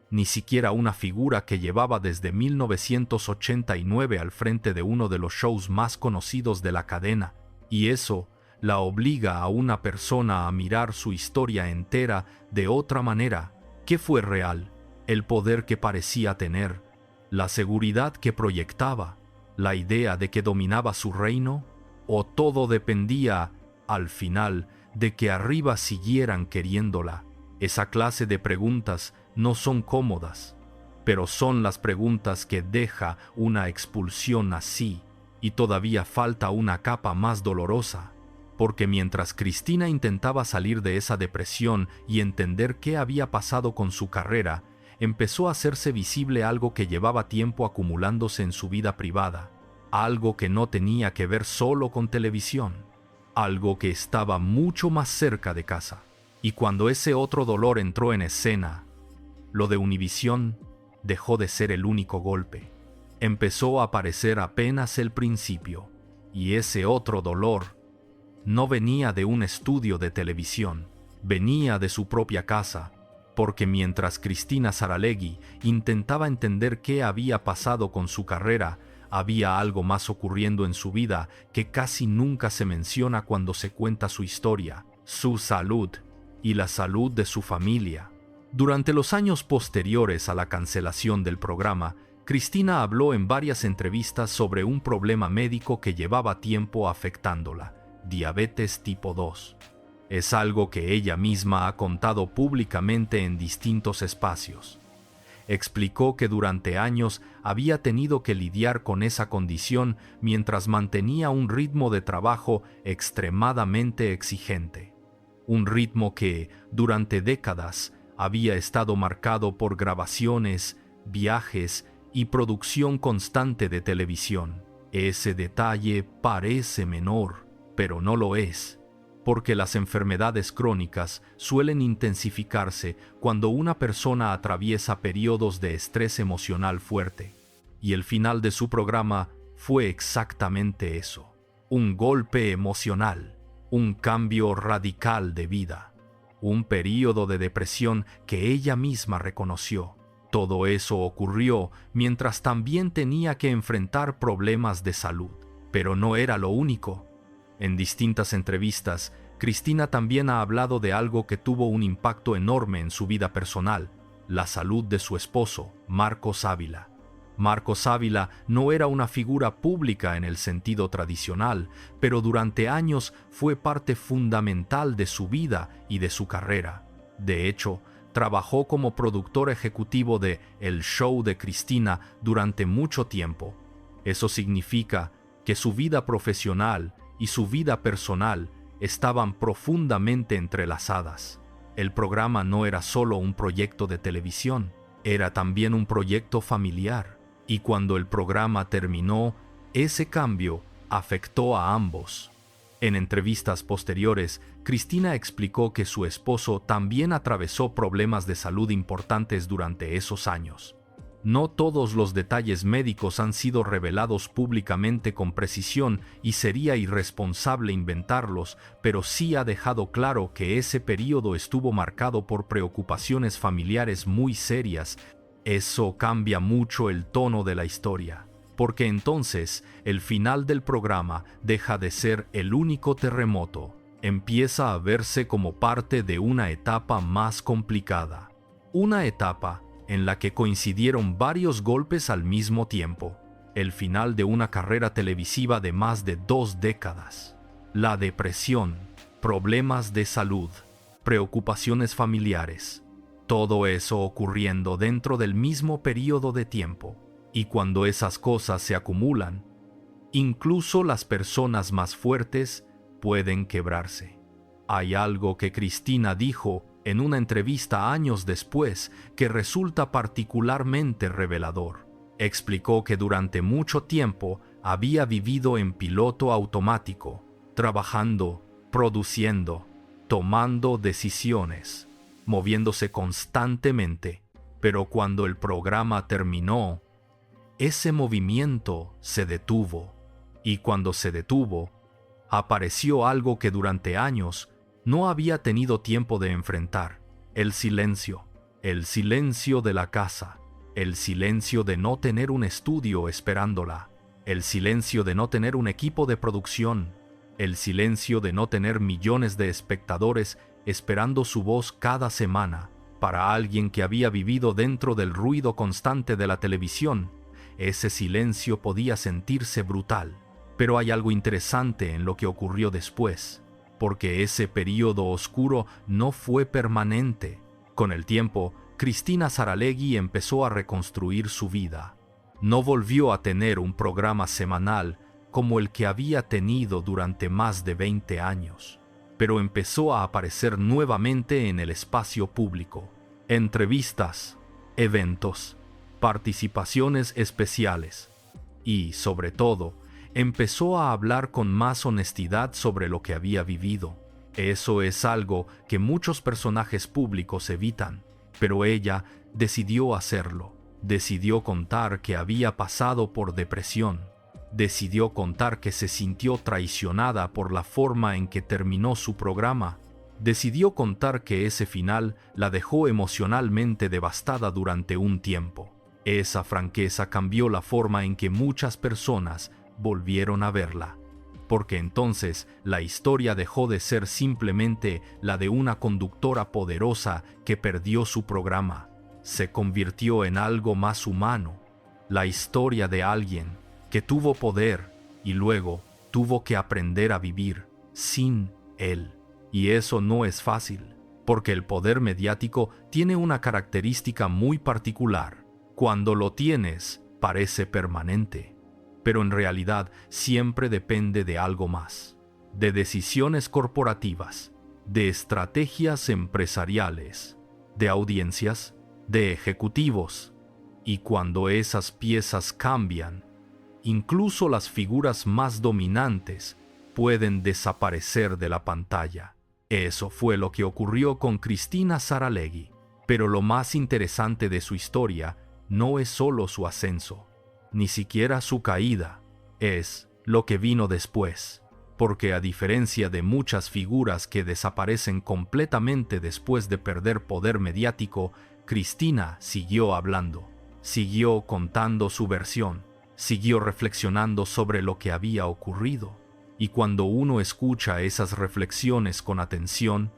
Ni siquiera una figura que llevaba desde 1989 al frente de uno de los shows más conocidos de la cadena, y eso la obliga a una persona a mirar su historia entera de otra manera. ¿Qué fue real? El poder que parecía tener, la seguridad que proyectaba, la idea de que dominaba su reino, o todo dependía, al final, de que arriba siguieran queriéndola. Esa clase de preguntas no son cómodas, pero son las preguntas que deja una expulsión así, y todavía falta una capa más dolorosa. Porque mientras Cristina intentaba salir de esa depresión y entender qué había pasado con su carrera, empezó a hacerse visible algo que llevaba tiempo acumulándose en su vida privada, algo que no tenía que ver solo con televisión, algo que estaba mucho más cerca de casa. Y cuando ese otro dolor entró en escena, lo de Univisión dejó de ser el único golpe. Empezó a aparecer apenas el principio, y ese otro dolor no venía de un estudio de televisión, venía de su propia casa, porque mientras Cristina Saralegui intentaba entender qué había pasado con su carrera, había algo más ocurriendo en su vida que casi nunca se menciona cuando se cuenta su historia: su salud y la salud de su familia. Durante los años posteriores a la cancelación del programa, Cristina habló en varias entrevistas sobre un problema médico que llevaba tiempo afectándola: diabetes tipo 2. Es algo que ella misma ha contado públicamente en distintos espacios. Explicó que durante años había tenido que lidiar con esa condición mientras mantenía un ritmo de trabajo extremadamente exigente. Un ritmo que, durante décadas, había estado marcado por grabaciones, viajes y producción constante de televisión. Ese detalle parece menor, pero no lo es, porque las enfermedades crónicas suelen intensificarse cuando una persona atraviesa periodos de estrés emocional fuerte. Y el final de su programa fue exactamente eso: un golpe emocional, un cambio radical de vida, un período de depresión que ella misma reconoció. Todo eso ocurrió mientras también tenía que enfrentar problemas de salud, pero no era lo único. En distintas entrevistas, Cristina también ha hablado de algo que tuvo un impacto enorme en su vida personal: la salud de su esposo, Marcos Ávila. Marcos Ávila no era una figura pública en el sentido tradicional, pero durante años fue parte fundamental de su vida y de su carrera. De hecho, trabajó como productor ejecutivo de El Show de Cristina durante mucho tiempo. Eso significa que su vida profesional y su vida personal estaban profundamente entrelazadas. El programa no era solo un proyecto de televisión, era también un proyecto familiar. Y cuando el programa terminó, ese cambio afectó a ambos. En entrevistas posteriores, Cristina explicó que su esposo también atravesó problemas de salud importantes durante esos años. No todos los detalles médicos han sido revelados públicamente con precisión y sería irresponsable inventarlos, pero sí ha dejado claro que ese periodo estuvo marcado por preocupaciones familiares muy serias. Eso cambia mucho el tono de la historia, porque entonces el final del programa deja de ser el único terremoto, empieza a verse como parte de una etapa más complicada. Una etapa en la que coincidieron varios golpes al mismo tiempo, el final de una carrera televisiva de más de 2 décadas, la depresión, problemas de salud, preocupaciones familiares, todo eso ocurriendo dentro del mismo periodo de tiempo. Y cuando esas cosas se acumulan, incluso las personas más fuertes pueden quebrarse. Hay algo que Cristina dijo en una entrevista años después que resulta particularmente revelador. Explicó que durante mucho tiempo había vivido en piloto automático, trabajando, produciendo, tomando decisiones, moviéndose constantemente, pero cuando el programa terminó, ese movimiento se detuvo, y cuando se detuvo, apareció algo que durante años no había tenido tiempo de enfrentar: el silencio de la casa, el silencio de no tener un estudio esperándola, el silencio de no tener un equipo de producción, el silencio de no tener millones de espectadores esperando su voz cada semana. Para alguien que había vivido dentro del ruido constante de la televisión, ese silencio podía sentirse brutal. Pero hay algo interesante en lo que ocurrió después, porque ese periodo oscuro no fue permanente. Con el tiempo, Cristina Saralegui empezó a reconstruir su vida. No volvió a tener un programa semanal como el que había tenido durante más de 20 años, pero empezó a aparecer nuevamente en el espacio público. Entrevistas, eventos, participaciones especiales y, sobre todo, empezó a hablar con más honestidad sobre lo que había vivido. Eso es algo que muchos personajes públicos evitan, pero ella decidió hacerlo. Decidió contar que había pasado por depresión. Decidió contar que se sintió traicionada por la forma en que terminó su programa. Decidió contar que ese final la dejó emocionalmente devastada durante un tiempo. Esa franqueza cambió la forma en que muchas personas volvieron a verla, porque entonces la historia dejó de ser simplemente la de una conductora poderosa que perdió su programa. Se convirtió en algo más humano, la historia de alguien que tuvo poder y luego tuvo que aprender a vivir sin él. Y eso no es fácil, porque el poder mediático tiene una característica muy particular. Cuando lo tienes, parece permanente, pero en realidad siempre depende de algo más, de decisiones corporativas, de estrategias empresariales, de audiencias, de ejecutivos. Y cuando esas piezas cambian, incluso las figuras más dominantes pueden desaparecer de la pantalla. Eso fue lo que ocurrió con Cristina Saralegui. Pero lo más interesante de su historia no es solo su ascenso, ni siquiera su caída, es lo que vino después. Porque a diferencia de muchas figuras que desaparecen completamente después de perder poder mediático, Cristina siguió hablando, siguió contando su versión, siguió reflexionando sobre lo que había ocurrido. Y cuando uno escucha esas reflexiones con atención,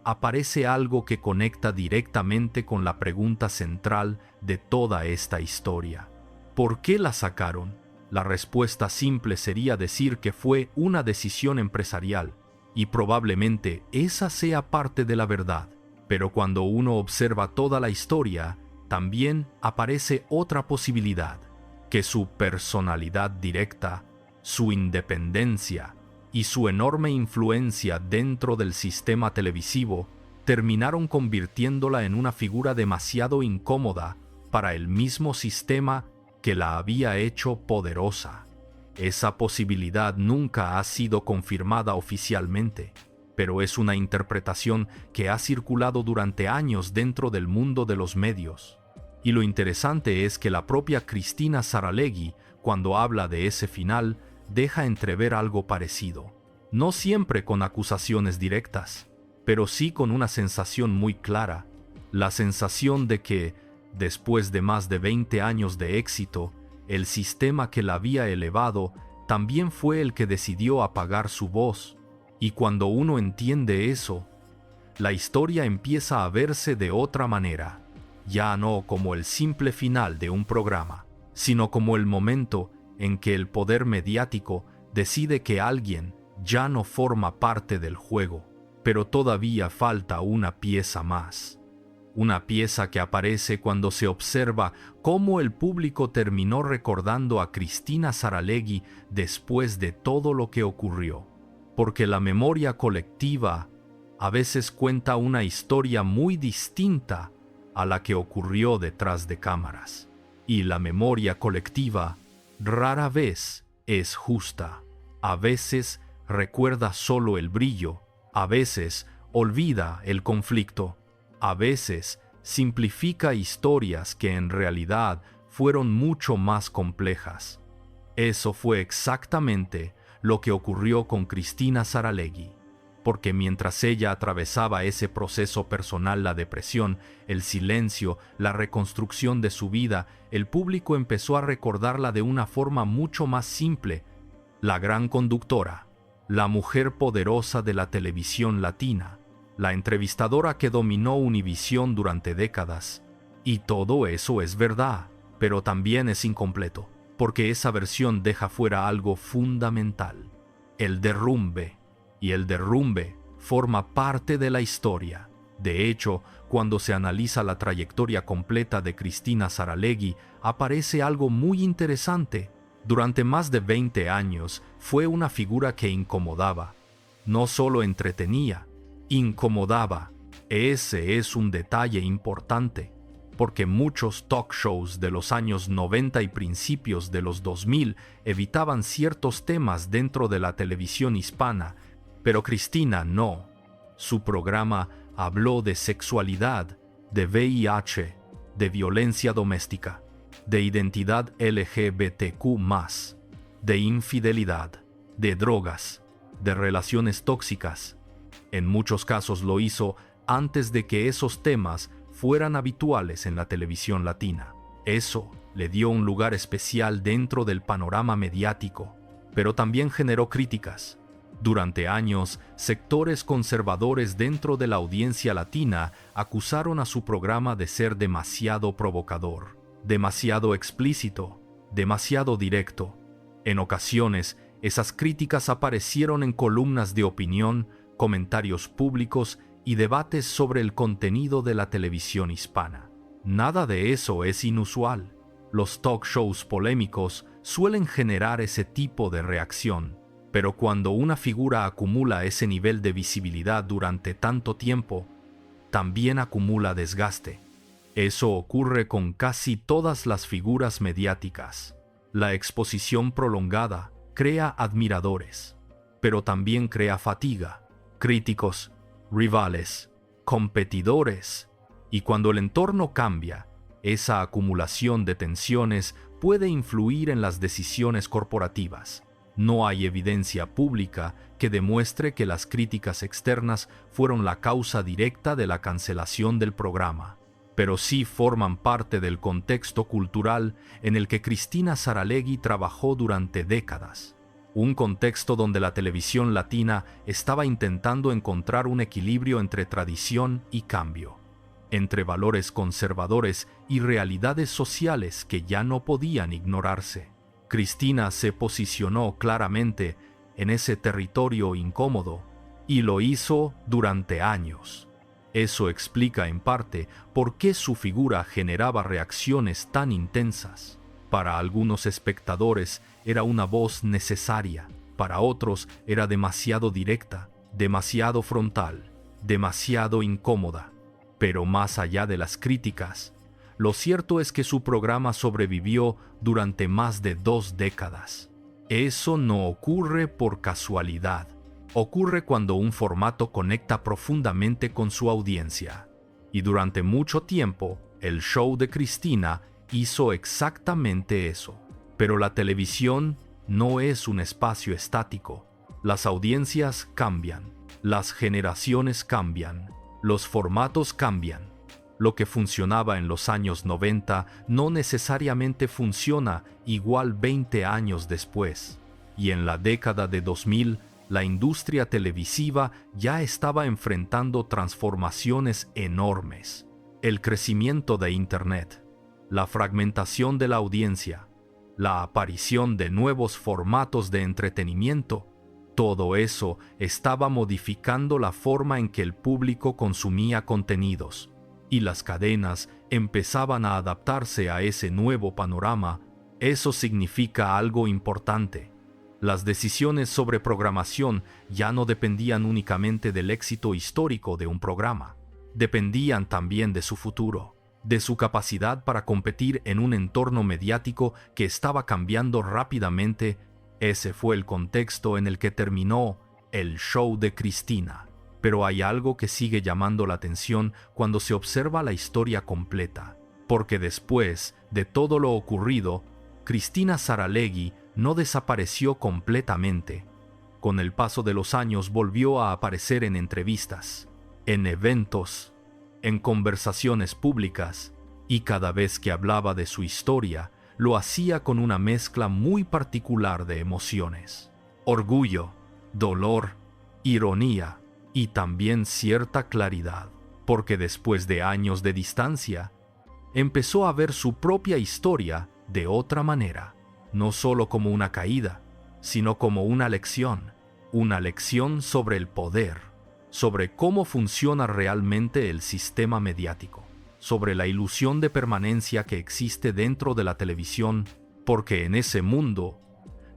aparece algo que conecta directamente con la pregunta central de toda esta historia. ¿Por qué la sacaron? La respuesta simple sería decir que fue una decisión empresarial, y probablemente esa sea parte de la verdad. Pero cuando uno observa toda la historia, también aparece otra posibilidad, que su personalidad directa, su independencia y su enorme influencia dentro del sistema televisivo terminaron convirtiéndola en una figura demasiado incómoda para el mismo sistema que la había hecho poderosa. Esa posibilidad nunca ha sido confirmada oficialmente, pero es una interpretación que ha circulado durante años dentro del mundo de los medios. Y lo interesante es que la propia Cristina Saralegui, cuando habla de ese final, deja entrever algo parecido. No siempre con acusaciones directas, pero sí con una sensación muy clara, la sensación de que, después de más de 20 años de éxito, el sistema que la había elevado también fue el que decidió apagar su voz. Y cuando uno entiende eso, la historia empieza a verse de otra manera, ya no como el simple final de un programa, sino como el momento en que el poder mediático decide que alguien ya no forma parte del juego, pero todavía falta una pieza más. Una pieza que aparece cuando se observa cómo el público terminó recordando a Cristina Saralegui después de todo lo que ocurrió. Porque la memoria colectiva a veces cuenta una historia muy distinta a la que ocurrió detrás de cámaras. Y la memoria colectiva rara vez es justa. A veces recuerda solo el brillo, a veces olvida el conflicto, a veces simplifica historias que en realidad fueron mucho más complejas. Eso fue exactamente lo que ocurrió con Cristina Saralegui, porque mientras ella atravesaba ese proceso personal, la depresión, el silencio, la reconstrucción de su vida, el público empezó a recordarla de una forma mucho más simple: la gran conductora, la mujer poderosa de la televisión latina, la entrevistadora que dominó Univisión durante décadas. Y todo eso es verdad, pero también es incompleto, porque esa versión deja fuera algo fundamental: el derrumbe. Y el derrumbe forma parte de la historia. De hecho, cuando se analiza la trayectoria completa de Cristina Saralegui, aparece algo muy interesante. Durante más de 20 años fue una figura que incomodaba. No solo entretenía, incomodaba. Ese es un detalle importante, porque muchos talk shows de los años 90 y principios de los 2000 evitaban ciertos temas dentro de la televisión hispana, pero Cristina no. Su programa habló de sexualidad, de VIH, de violencia doméstica, de identidad LGBTQ+, de infidelidad, de drogas, de relaciones tóxicas. En muchos casos lo hizo antes de que esos temas fueran habituales en la televisión latina. Eso le dio un lugar especial dentro del panorama mediático, pero también generó críticas. Durante años, sectores conservadores dentro de la audiencia latina acusaron a su programa de ser demasiado provocador, demasiado explícito, demasiado directo. En ocasiones, esas críticas aparecieron en columnas de opinión, comentarios públicos y debates sobre el contenido de la televisión hispana. Nada de eso es inusual. Los talk shows polémicos suelen generar ese tipo de reacción. Pero cuando una figura acumula ese nivel de visibilidad durante tanto tiempo, también acumula desgaste. Eso ocurre con casi todas las figuras mediáticas. La exposición prolongada crea admiradores, pero también crea fatiga, críticos, rivales, competidores. Y cuando el entorno cambia, esa acumulación de tensiones puede influir en las decisiones corporativas. No hay evidencia pública que demuestre que las críticas externas fueron la causa directa de la cancelación del programa, pero sí forman parte del contexto cultural en el que Cristina Saralegui trabajó durante décadas. Un contexto donde la televisión latina estaba intentando encontrar un equilibrio entre tradición y cambio, entre valores conservadores y realidades sociales que ya no podían ignorarse. Cristina se posicionó claramente en ese territorio incómodo y lo hizo durante años. Eso explica en parte por qué su figura generaba reacciones tan intensas. Para algunos espectadores era una voz necesaria, para otros era demasiado directa, demasiado frontal, demasiado incómoda. Pero más allá de las críticas, lo cierto es que su programa sobrevivió durante más de 2 décadas. Eso no ocurre por casualidad. Ocurre cuando un formato conecta profundamente con su audiencia. Y durante mucho tiempo, El show de Cristina hizo exactamente eso. Pero la televisión no es un espacio estático. Las audiencias cambian, las generaciones cambian, los formatos cambian. Lo que funcionaba en los años 90 no necesariamente funciona igual 20 años después. Y en la década de 2000, la industria televisiva ya estaba enfrentando transformaciones enormes. El crecimiento de Internet, la fragmentación de la audiencia, la aparición de nuevos formatos de entretenimiento, todo eso estaba modificando la forma en que el público consumía contenidos, y las cadenas empezaban a adaptarse a ese nuevo panorama. Eso significa algo importante. Las decisiones sobre programación ya no dependían únicamente del éxito histórico de un programa, dependían también de su futuro, de su capacidad para competir en un entorno mediático que estaba cambiando rápidamente. Ese fue el contexto en el que terminó el show de Cristina. Pero hay algo que sigue llamando la atención cuando se observa la historia completa, porque después de todo lo ocurrido, Cristina Saralegui no desapareció completamente. Con el paso de los años volvió a aparecer en entrevistas, en eventos, en conversaciones públicas, y cada vez que hablaba de su historia, lo hacía con una mezcla muy particular de emociones: orgullo, dolor, ironía y también cierta claridad, porque después de años de distancia, empezó a ver su propia historia de otra manera, no solo como una caída, sino como una lección sobre el poder, sobre cómo funciona realmente el sistema mediático, sobre la ilusión de permanencia que existe dentro de la televisión, porque en ese mundo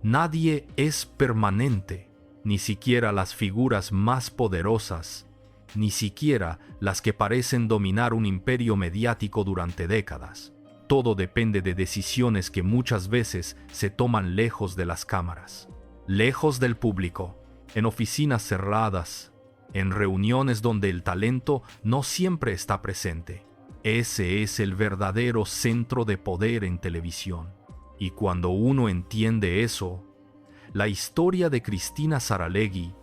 nadie es permanente, ni siquiera las figuras más poderosas, ni siquiera las que parecen dominar un imperio mediático durante décadas. Todo depende de decisiones que muchas veces se toman lejos de las cámaras, lejos del público, en oficinas cerradas, en reuniones donde el talento no siempre está presente. Ese es el verdadero centro de poder en televisión. Y cuando uno entiende eso, la historia de Cristina Saralegui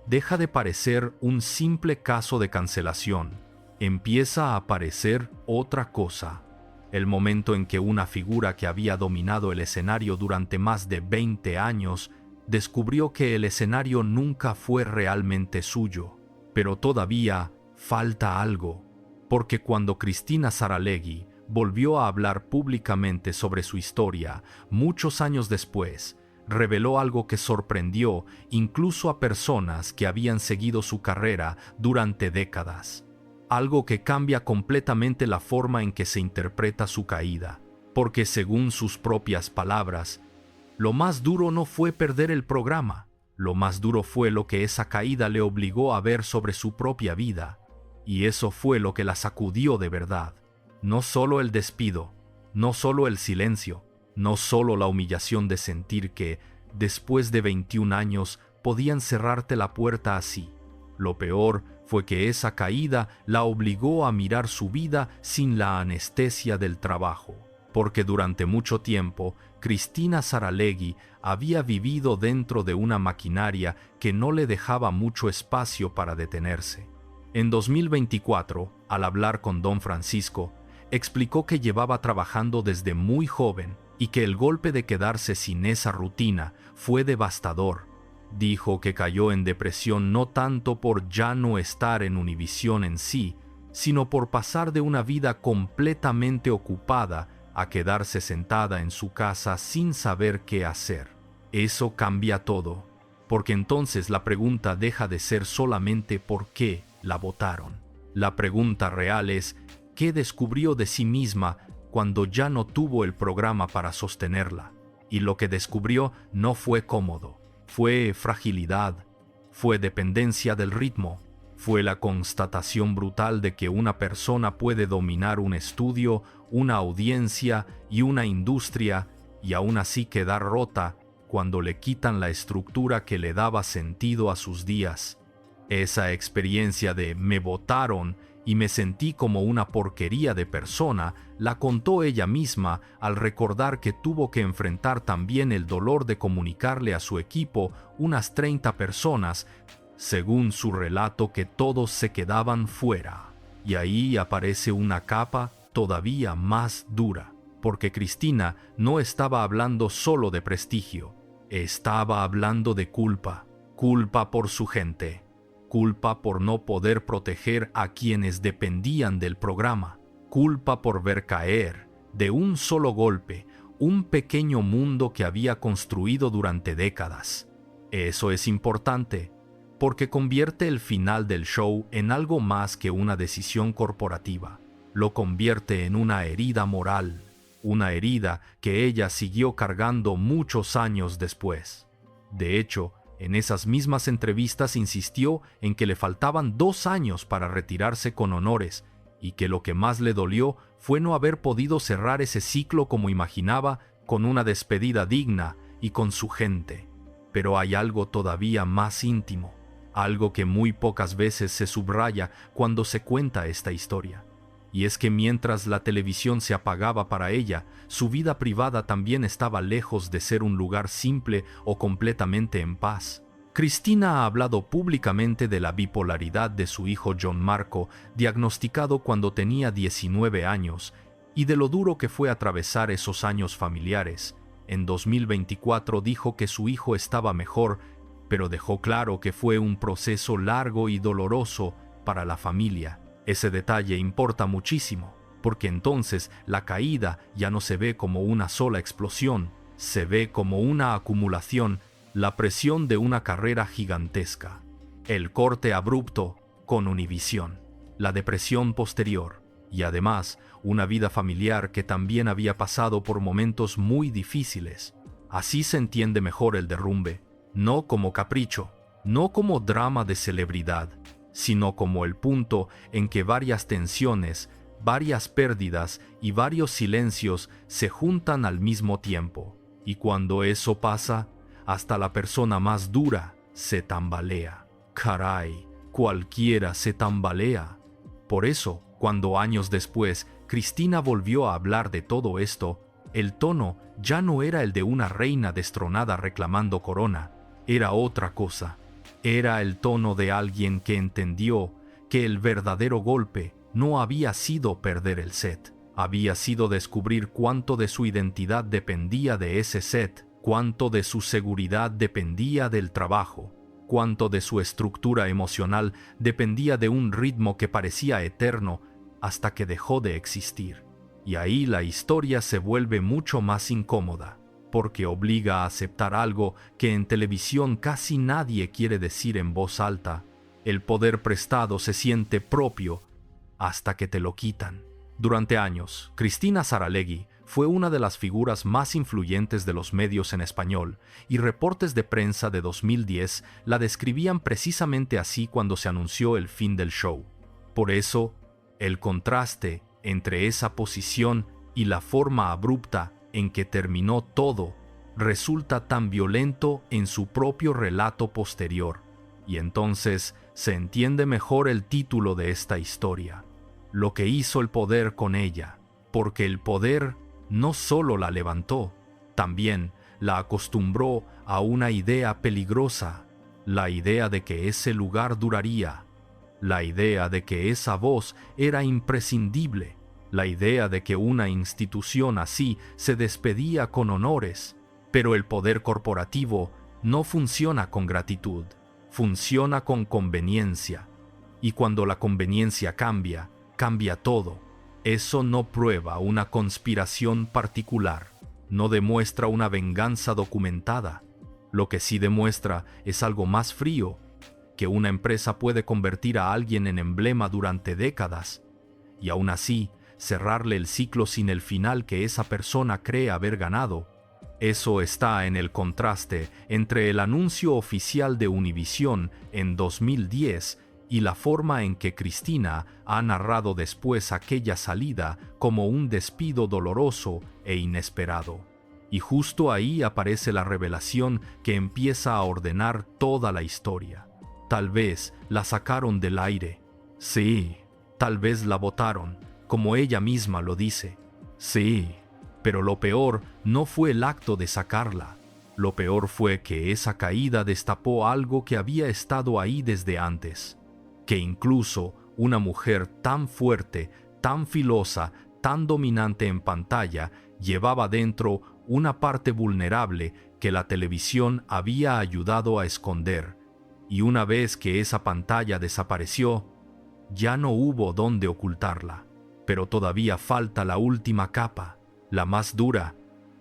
deja de parecer un simple caso de cancelación. Empieza a aparecer otra cosa. El momento en que una figura que había dominado el escenario durante más de 20 años descubrió que el escenario nunca fue realmente suyo. Pero todavía falta algo, porque cuando Cristina Saralegui volvió a hablar públicamente sobre su historia, muchos años después, reveló algo que sorprendió incluso a personas que habían seguido su carrera durante décadas. Algo que cambia completamente la forma en que se interpreta su caída, porque según sus propias palabras, lo más duro no fue perder el programa, lo más duro fue lo que esa caída le obligó a ver sobre su propia vida, y eso fue lo que la sacudió de verdad. No solo el despido, no solo el silencio, no solo la humillación de sentir que, después de 21 años, podían cerrarte la puerta así. Lo peor fue que esa caída la obligó a mirar su vida sin la anestesia del trabajo, porque durante mucho tiempo Cristina Saralegui había vivido dentro de una maquinaria que no le dejaba mucho espacio para detenerse. En 2024, al hablar con Don Francisco, explicó que llevaba trabajando desde muy joven y que el golpe de quedarse sin esa rutina fue devastador. Dijo que cayó en depresión no tanto por ya no estar en Univisión en sí, sino por pasar de una vida completamente ocupada a quedarse sentada en su casa sin saber qué hacer. Eso cambia todo, porque entonces la pregunta deja de ser solamente ¿por qué la votaron? La pregunta real es ¿qué descubrió de sí misma cuando ya no tuvo el programa para sostenerla? Y lo que descubrió no fue cómodo, fue fragilidad, fue dependencia del ritmo, fue la constatación brutal de que una persona puede dominar un estudio, una audiencia y una industria y aún así quedar rota cuando le quitan la estructura que le daba sentido a sus días. Esa experiencia de me votaron y me sentí como una porquería de persona, la contó ella misma al recordar que tuvo que enfrentar también el dolor de comunicarle a su equipo, unas 30 personas, según su relato, que todos se quedaban fuera. Y ahí aparece una capa todavía más dura, porque Cristina no estaba hablando solo de prestigio, estaba hablando de culpa, culpa por su gente, culpa por no poder proteger a quienes dependían del programa, culpa por ver caer, de un solo golpe, un pequeño mundo que había construido durante décadas. Eso es importante, porque convierte el final del show en algo más que una decisión corporativa. Lo convierte en una herida moral, una herida que ella siguió cargando muchos años después. De hecho, en esas mismas entrevistas insistió en que le faltaban 2 años para retirarse con honores y que lo que más le dolió fue no haber podido cerrar ese ciclo como imaginaba, con una despedida digna y con su gente. Pero hay algo todavía más íntimo, algo que muy pocas veces se subraya cuando se cuenta esta historia. Y es que mientras la televisión se apagaba para ella, su vida privada también estaba lejos de ser un lugar simple o completamente en paz. Cristina ha hablado públicamente de la bipolaridad de su hijo John Marco, diagnosticado cuando tenía 19 años, y de lo duro que fue atravesar esos años familiares. En 2024 dijo que su hijo estaba mejor, pero dejó claro que fue un proceso largo y doloroso para la familia. Ese detalle importa muchísimo, porque entonces la caída ya no se ve como una sola explosión, se ve como una acumulación, la presión de una carrera gigantesca. El corte abrupto con Univisión, la depresión posterior y además una vida familiar que también había pasado por momentos muy difíciles. Así se entiende mejor el derrumbe, no como capricho, no como drama de celebridad, sino como el punto en que varias tensiones, varias pérdidas y varios silencios se juntan al mismo tiempo. Y cuando eso pasa, hasta la persona más dura se tambalea. Caray, cualquiera se tambalea. Por eso, cuando años después Cristina volvió a hablar de todo esto, el tono ya no era el de una reina destronada reclamando corona, era otra cosa. Era el tono de alguien que entendió que el verdadero golpe no había sido perder el set, había sido descubrir cuánto de su identidad dependía de ese set, cuánto de su seguridad dependía del trabajo, cuánto de su estructura emocional dependía de un ritmo que parecía eterno hasta que dejó de existir. Y ahí la historia se vuelve mucho más incómoda, porque obliga a aceptar algo que en televisión casi nadie quiere decir en voz alta. El poder prestado se siente propio hasta que te lo quitan. Durante años, Cristina Saralegui fue una de las figuras más influyentes de los medios en español, y reportes de prensa de 2010 la describían precisamente así cuando se anunció el fin del show. Por eso, el contraste entre esa posición y la forma abrupta en que terminó todo resulta tan violento en su propio relato posterior, y entonces se entiende mejor el título de esta historia, lo que hizo el poder con ella, porque el poder no solo la levantó, también la acostumbró a una idea peligrosa, la idea de que ese lugar duraría, la idea de que esa voz era imprescindible, la idea de que una institución así se despedía con honores. Pero el poder corporativo no funciona con gratitud, funciona con conveniencia. Y cuando la conveniencia cambia, cambia todo. Eso no prueba una conspiración particular, no demuestra una venganza documentada. Lo que sí demuestra es algo más frío, que una empresa puede convertir a alguien en emblema durante décadas, y aún así cerrarle el ciclo sin el final que esa persona cree haber ganado. Eso está en el contraste entre el anuncio oficial de Univisión en 2010 y la forma en que Cristina ha narrado después aquella salida como un despido doloroso e inesperado. Y justo ahí aparece la revelación que empieza a ordenar toda la historia. Tal vez la sacaron del aire. Sí, Tal vez la botaron, como ella misma lo dice. Sí, pero lo peor no fue el acto de sacarla. Lo peor fue que esa caída destapó algo que había estado ahí desde antes. Que incluso una mujer tan fuerte, tan filosa, tan dominante en pantalla, llevaba dentro una parte vulnerable que la televisión había ayudado a esconder. Y una vez que esa pantalla desapareció, ya no hubo dónde ocultarla. Pero todavía falta la última capa, la más dura,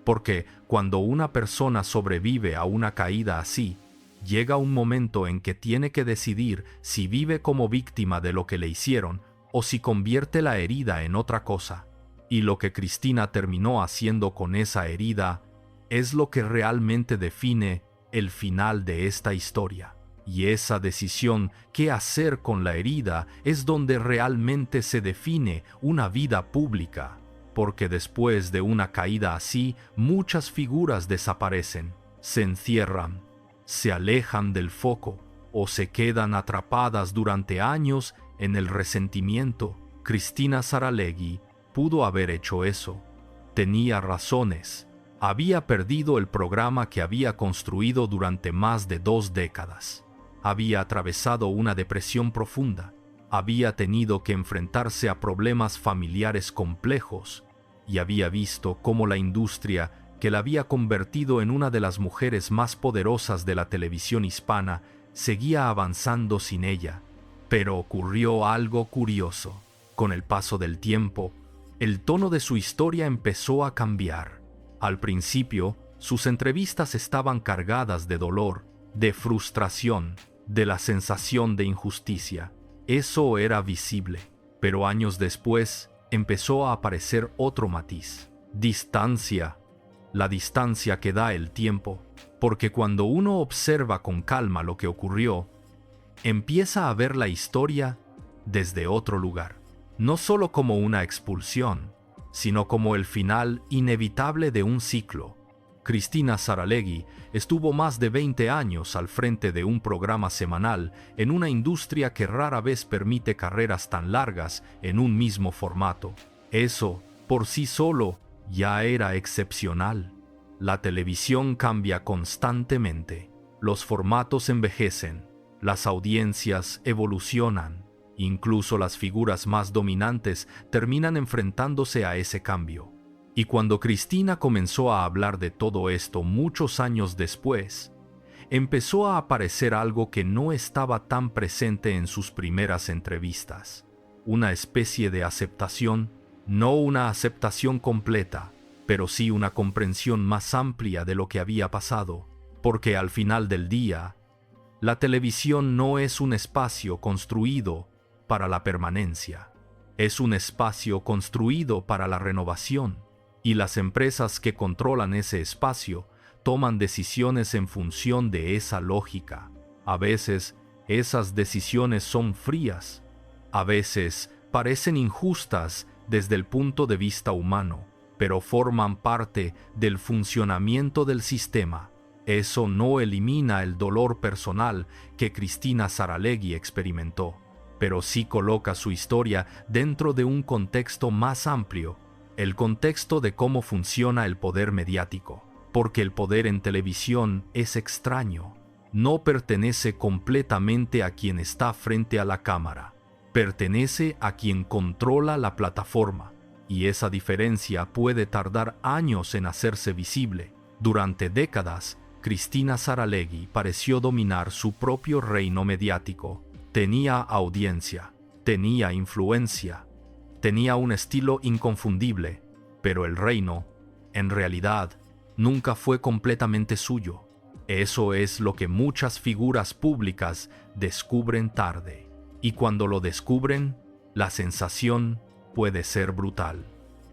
porque cuando una persona sobrevive a una caída así, llega un momento en que tiene que decidir si vive como víctima de lo que le hicieron o si convierte la herida en otra cosa. Y lo que Cristina terminó haciendo con esa herida es lo que realmente define el final de esta historia. Y esa decisión, qué hacer con la herida, es donde realmente se define una vida pública. Porque después de una caída así, muchas figuras desaparecen, se encierran, se alejan del foco o se quedan atrapadas durante años en el resentimiento. Cristina Saralegui pudo haber hecho eso. Tenía razones. Había perdido el programa que había construido durante más de 2 décadas. Había atravesado una depresión profunda. Había tenido que enfrentarse a problemas familiares complejos y había visto cómo la industria que la había convertido en una de las mujeres más poderosas de la televisión hispana seguía avanzando sin ella. Pero ocurrió algo curioso. Con el paso del tiempo, el tono de su historia empezó a cambiar. Al principio, sus entrevistas estaban cargadas de dolor, de frustración, de la sensación de injusticia. Eso era visible, pero años después empezó a aparecer otro matiz: distancia. La distancia que da el tiempo, porque cuando uno observa con calma lo que ocurrió, empieza a ver la historia desde otro lugar. No solo como una expulsión, sino como el final inevitable de un ciclo. Cristina Saralegui estuvo más de 20 años al frente de un programa semanal en una industria que rara vez permite carreras tan largas en un mismo formato. Eso, por sí solo, ya era excepcional. La televisión cambia constantemente. Los formatos envejecen, las audiencias evolucionan. Incluso las figuras más dominantes terminan enfrentándose a ese cambio. Y cuando Cristina comenzó a hablar de todo esto muchos años después, empezó a aparecer algo que no estaba tan presente en sus primeras entrevistas. Una especie de aceptación, no una aceptación completa, pero sí una comprensión más amplia de lo que había pasado, porque al final del día, la televisión no es un espacio construido para la permanencia, es un espacio construido para la renovación. Y las empresas que controlan ese espacio toman decisiones en función de esa lógica. A veces, esas decisiones son frías. A veces, parecen injustas desde el punto de vista humano, pero forman parte del funcionamiento del sistema. Eso no elimina el dolor personal que Cristina Saralegui experimentó, pero sí coloca su historia dentro de un contexto más amplio, el contexto de cómo funciona el poder mediático, porque el poder en televisión es extraño, no pertenece completamente a quien está frente a la cámara, pertenece a quien controla la plataforma, y esa diferencia puede tardar años en hacerse visible. Durante décadas, Cristina Saralegui pareció dominar su propio reino mediático. Tenía audiencia, tenía influencia, tenía un estilo inconfundible, pero el reino, en realidad, nunca fue completamente suyo. Eso es lo que muchas figuras públicas descubren tarde. Y cuando lo descubren, la sensación puede ser brutal.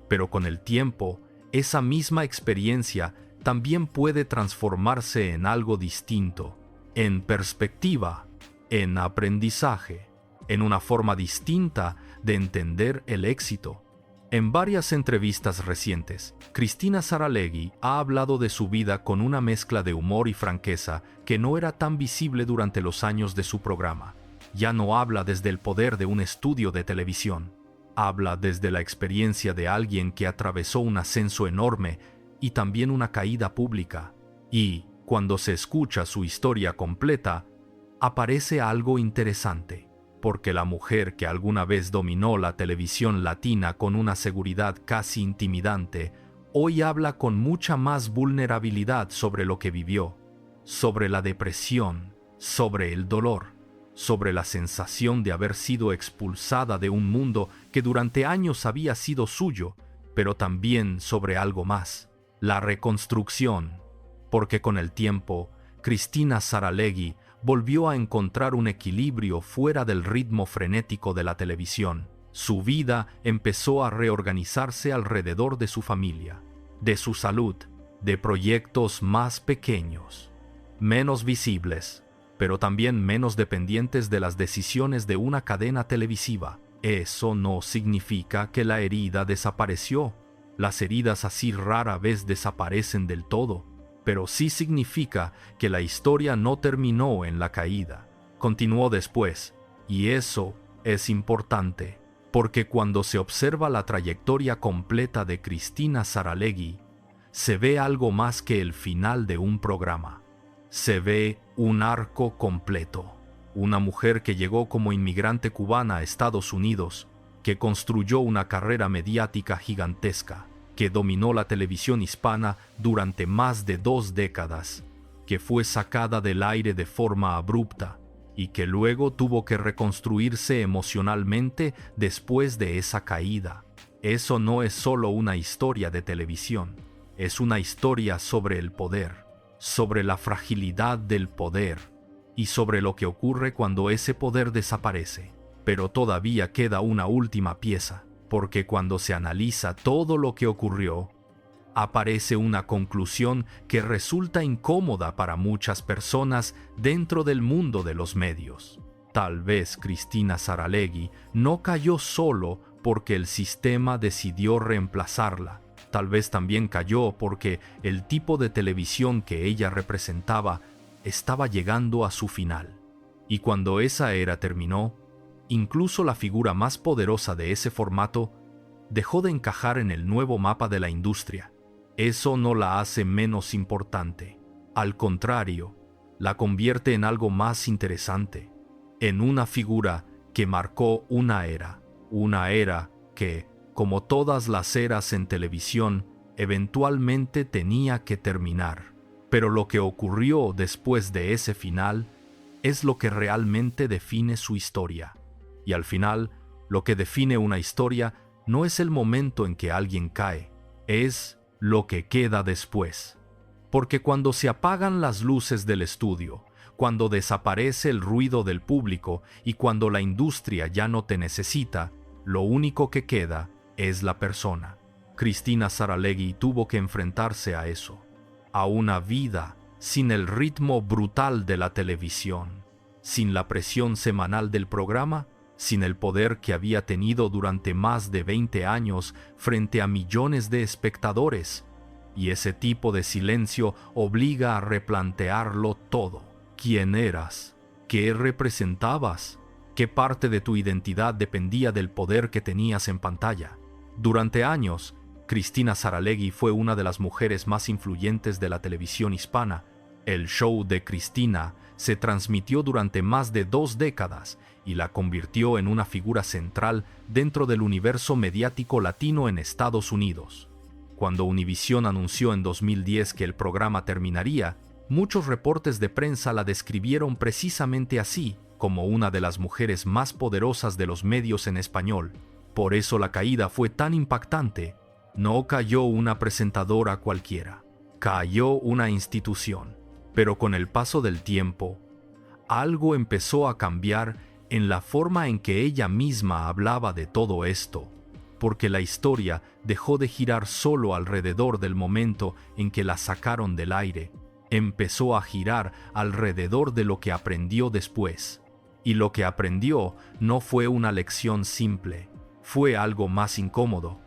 Pero con el tiempo, esa misma experiencia también puede transformarse en algo distinto, en perspectiva, en aprendizaje, en una forma distinta de entender el éxito. En varias entrevistas recientes, Cristina Saralegui ha hablado de su vida con una mezcla de humor y franqueza que no era tan visible durante los años de su programa. ya no habla desde el poder de un estudio de televisión. Habla desde la experiencia de alguien que atravesó un ascenso enorme y también una caída pública. Y, cuando se escucha su historia completa, aparece algo interesante, porque la mujer que alguna vez dominó la televisión latina con una seguridad casi intimidante, hoy habla con mucha más vulnerabilidad sobre lo que vivió, sobre la depresión, sobre el dolor, sobre la sensación de haber sido expulsada de un mundo que durante años había sido suyo, pero también sobre algo más, la reconstrucción, porque con el tiempo, Cristina Saralegui volvió a encontrar un equilibrio fuera del ritmo frenético de la televisión. Su vida empezó a reorganizarse alrededor de su familia, de su salud, de proyectos más pequeños, menos visibles, pero también menos dependientes de las decisiones de una cadena televisiva. Eso no significa que la herida desapareció. Las heridas así rara vez desaparecen del todo, pero sí significa que la historia no terminó en la caída. Continuó después, y eso es importante, porque cuando se observa la trayectoria completa de Cristina Saralegui, se ve algo más que el final de un programa. Se ve un arco completo. Una mujer que llegó como inmigrante cubana a Estados Unidos, que construyó una carrera mediática gigantesca, que dominó la televisión hispana durante más de 2 décadas, que fue sacada del aire de forma abrupta y que luego tuvo que reconstruirse emocionalmente después de esa caída. Eso no es solo una historia de televisión, es una historia sobre el poder, sobre la fragilidad del poder y sobre lo que ocurre cuando ese poder desaparece. Pero todavía queda una última pieza, porque cuando se analiza todo lo que ocurrió, aparece una conclusión que resulta incómoda para muchas personas dentro del mundo de los medios. Tal vez Cristina Saralegui no cayó solo porque el sistema decidió reemplazarla. Tal vez también cayó porque el tipo de televisión que ella representaba estaba llegando a su final. Y cuando esa era terminó, incluso la figura más poderosa de ese formato dejó de encajar en el nuevo mapa de la industria. Eso no la hace menos importante. Al contrario, la convierte en algo más interesante, en una figura que marcó una era que, como todas las eras en televisión, eventualmente tenía que terminar. Pero lo que ocurrió después de ese final es lo que realmente define su historia. Y al final, lo que define una historia no es el momento en que alguien cae, es lo que queda después. Porque cuando se apagan las luces del estudio, cuando desaparece el ruido del público y cuando la industria ya no te necesita, lo único que queda es la persona. Cristina Saralegui tuvo que enfrentarse a eso, a una vida sin el ritmo brutal de la televisión, sin la presión semanal del programa, sin el poder que había tenido durante más de 20 años frente a millones de espectadores. Y ese tipo de silencio obliga a replantearlo todo. ¿Quién eras? ¿Qué representabas? ¿Qué parte de tu identidad dependía del poder que tenías en pantalla? Durante años, Cristina Saralegui fue una de las mujeres más influyentes de la televisión hispana. El show de Cristina se transmitió durante más de 2 décadas y la convirtió en una figura central dentro del universo mediático latino en Estados Unidos. Cuando Univisión anunció en 2010 que el programa terminaría, muchos reportes de prensa la describieron precisamente así, como una de las mujeres más poderosas de los medios en español. Por eso la caída fue tan impactante. No cayó una presentadora cualquiera, cayó una institución. Pero con el paso del tiempo, algo empezó a cambiar en la forma en que ella misma hablaba de todo esto, porque la historia dejó de girar solo alrededor del momento en que la sacaron del aire, empezó a girar alrededor de lo que aprendió después. Y lo que aprendió no fue una lección simple, fue algo más incómodo,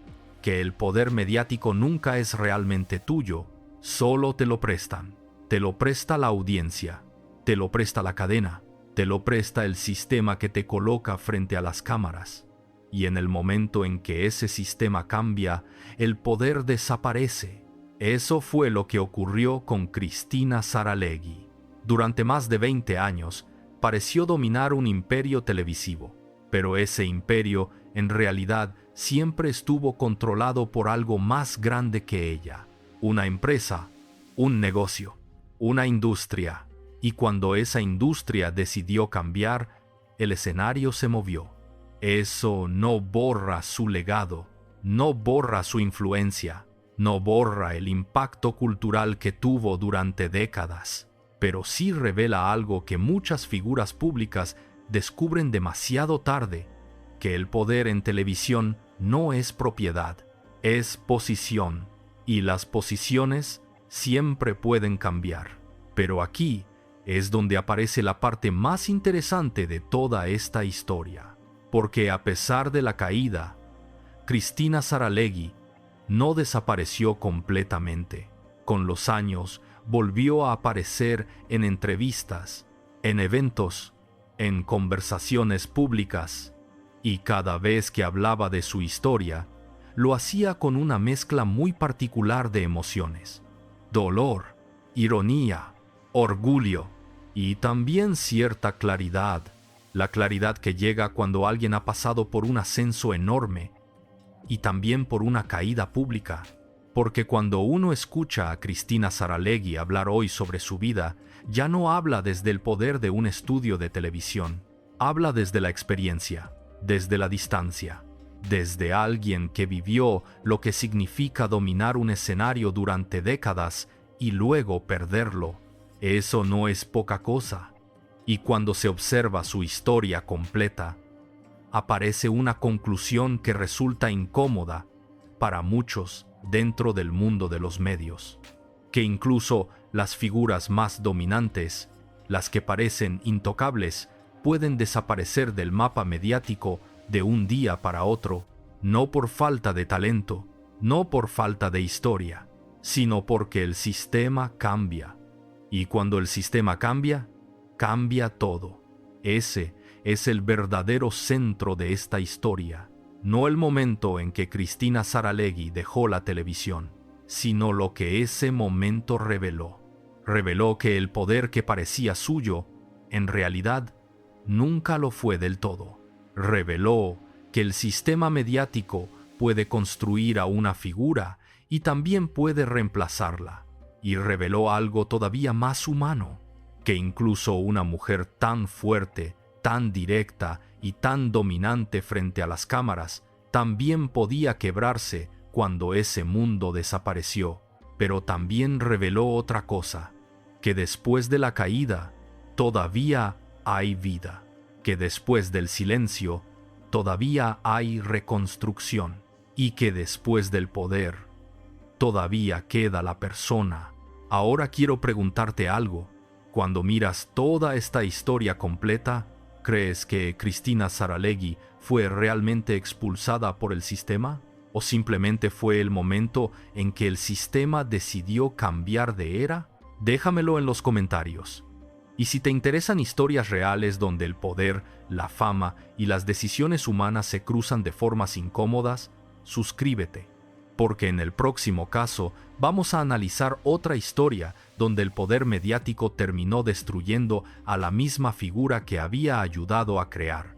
que el poder mediático nunca es realmente tuyo, solo te lo prestan. Te lo presta la audiencia, te lo presta la cadena, te lo presta el sistema que te coloca frente a las cámaras. Y en el momento en que ese sistema cambia, el poder desaparece. Eso fue lo que ocurrió con Cristina Saralegui. Durante más de 20 años, pareció dominar un imperio televisivo, pero ese imperio, en realidad, siempre estuvo controlado por algo más grande que ella. Una empresa, un negocio, una industria. Y cuando esa industria decidió cambiar, el escenario se movió. Eso no borra su legado, no borra su influencia, no borra el impacto cultural que tuvo durante décadas, pero sí revela algo que muchas figuras públicas descubren demasiado tarde, que el poder en televisión no es propiedad, es posición, y las posiciones siempre pueden cambiar. Pero aquí es donde aparece la parte más interesante de toda esta historia, porque a pesar de la caída, Cristina Saralegui no desapareció completamente. Con los años, volvió a aparecer en entrevistas, en eventos, en conversaciones públicas, y cada vez que hablaba de su historia, lo hacía con una mezcla muy particular de emociones: dolor, ironía, orgullo y también cierta claridad, la claridad que llega cuando alguien ha pasado por un ascenso enorme y también por una caída pública, porque cuando uno escucha a Cristina Saralegui hablar hoy sobre su vida, ya no habla desde el poder de un estudio de televisión, habla desde la experiencia, desde la distancia, desde alguien que vivió lo que significa dominar un escenario durante décadas y luego perderlo. Eso no es poca cosa. Y cuando se observa su historia completa, aparece una conclusión que resulta incómoda para muchos dentro del mundo de los medios, que incluso las figuras más dominantes, las que parecen intocables, pueden desaparecer del mapa mediático de un día para otro, no por falta de talento, no por falta de historia, sino porque el sistema cambia. Y cuando el sistema cambia, cambia todo. Ese es el verdadero centro de esta historia, no el momento en que Cristina Saralegui dejó la televisión, sino lo que ese momento reveló. Reveló que el poder que parecía suyo, en realidad, nunca lo fue del todo. Reveló que el sistema mediático puede construir a una figura y también puede reemplazarla. Y reveló algo todavía más humano, que incluso una mujer tan fuerte, tan directa y tan dominante frente a las cámaras, también podía quebrarse cuando ese mundo desapareció. Pero también reveló otra cosa, que después de la caída todavía hay vida, que después del silencio todavía hay reconstrucción, y que después del poder todavía queda la persona. Ahora quiero preguntarte algo. Cuando miras toda esta historia completa, ¿crees que Cristina Saralegui fue realmente expulsada por el sistema? ¿O simplemente fue el momento en que el sistema decidió cambiar de era? Déjamelo en los comentarios. Y si te interesan historias reales donde el poder, la fama y las decisiones humanas se cruzan de formas incómodas, suscríbete, porque en el próximo caso vamos a analizar otra historia donde el poder mediático terminó destruyendo a la misma figura que había ayudado a crear.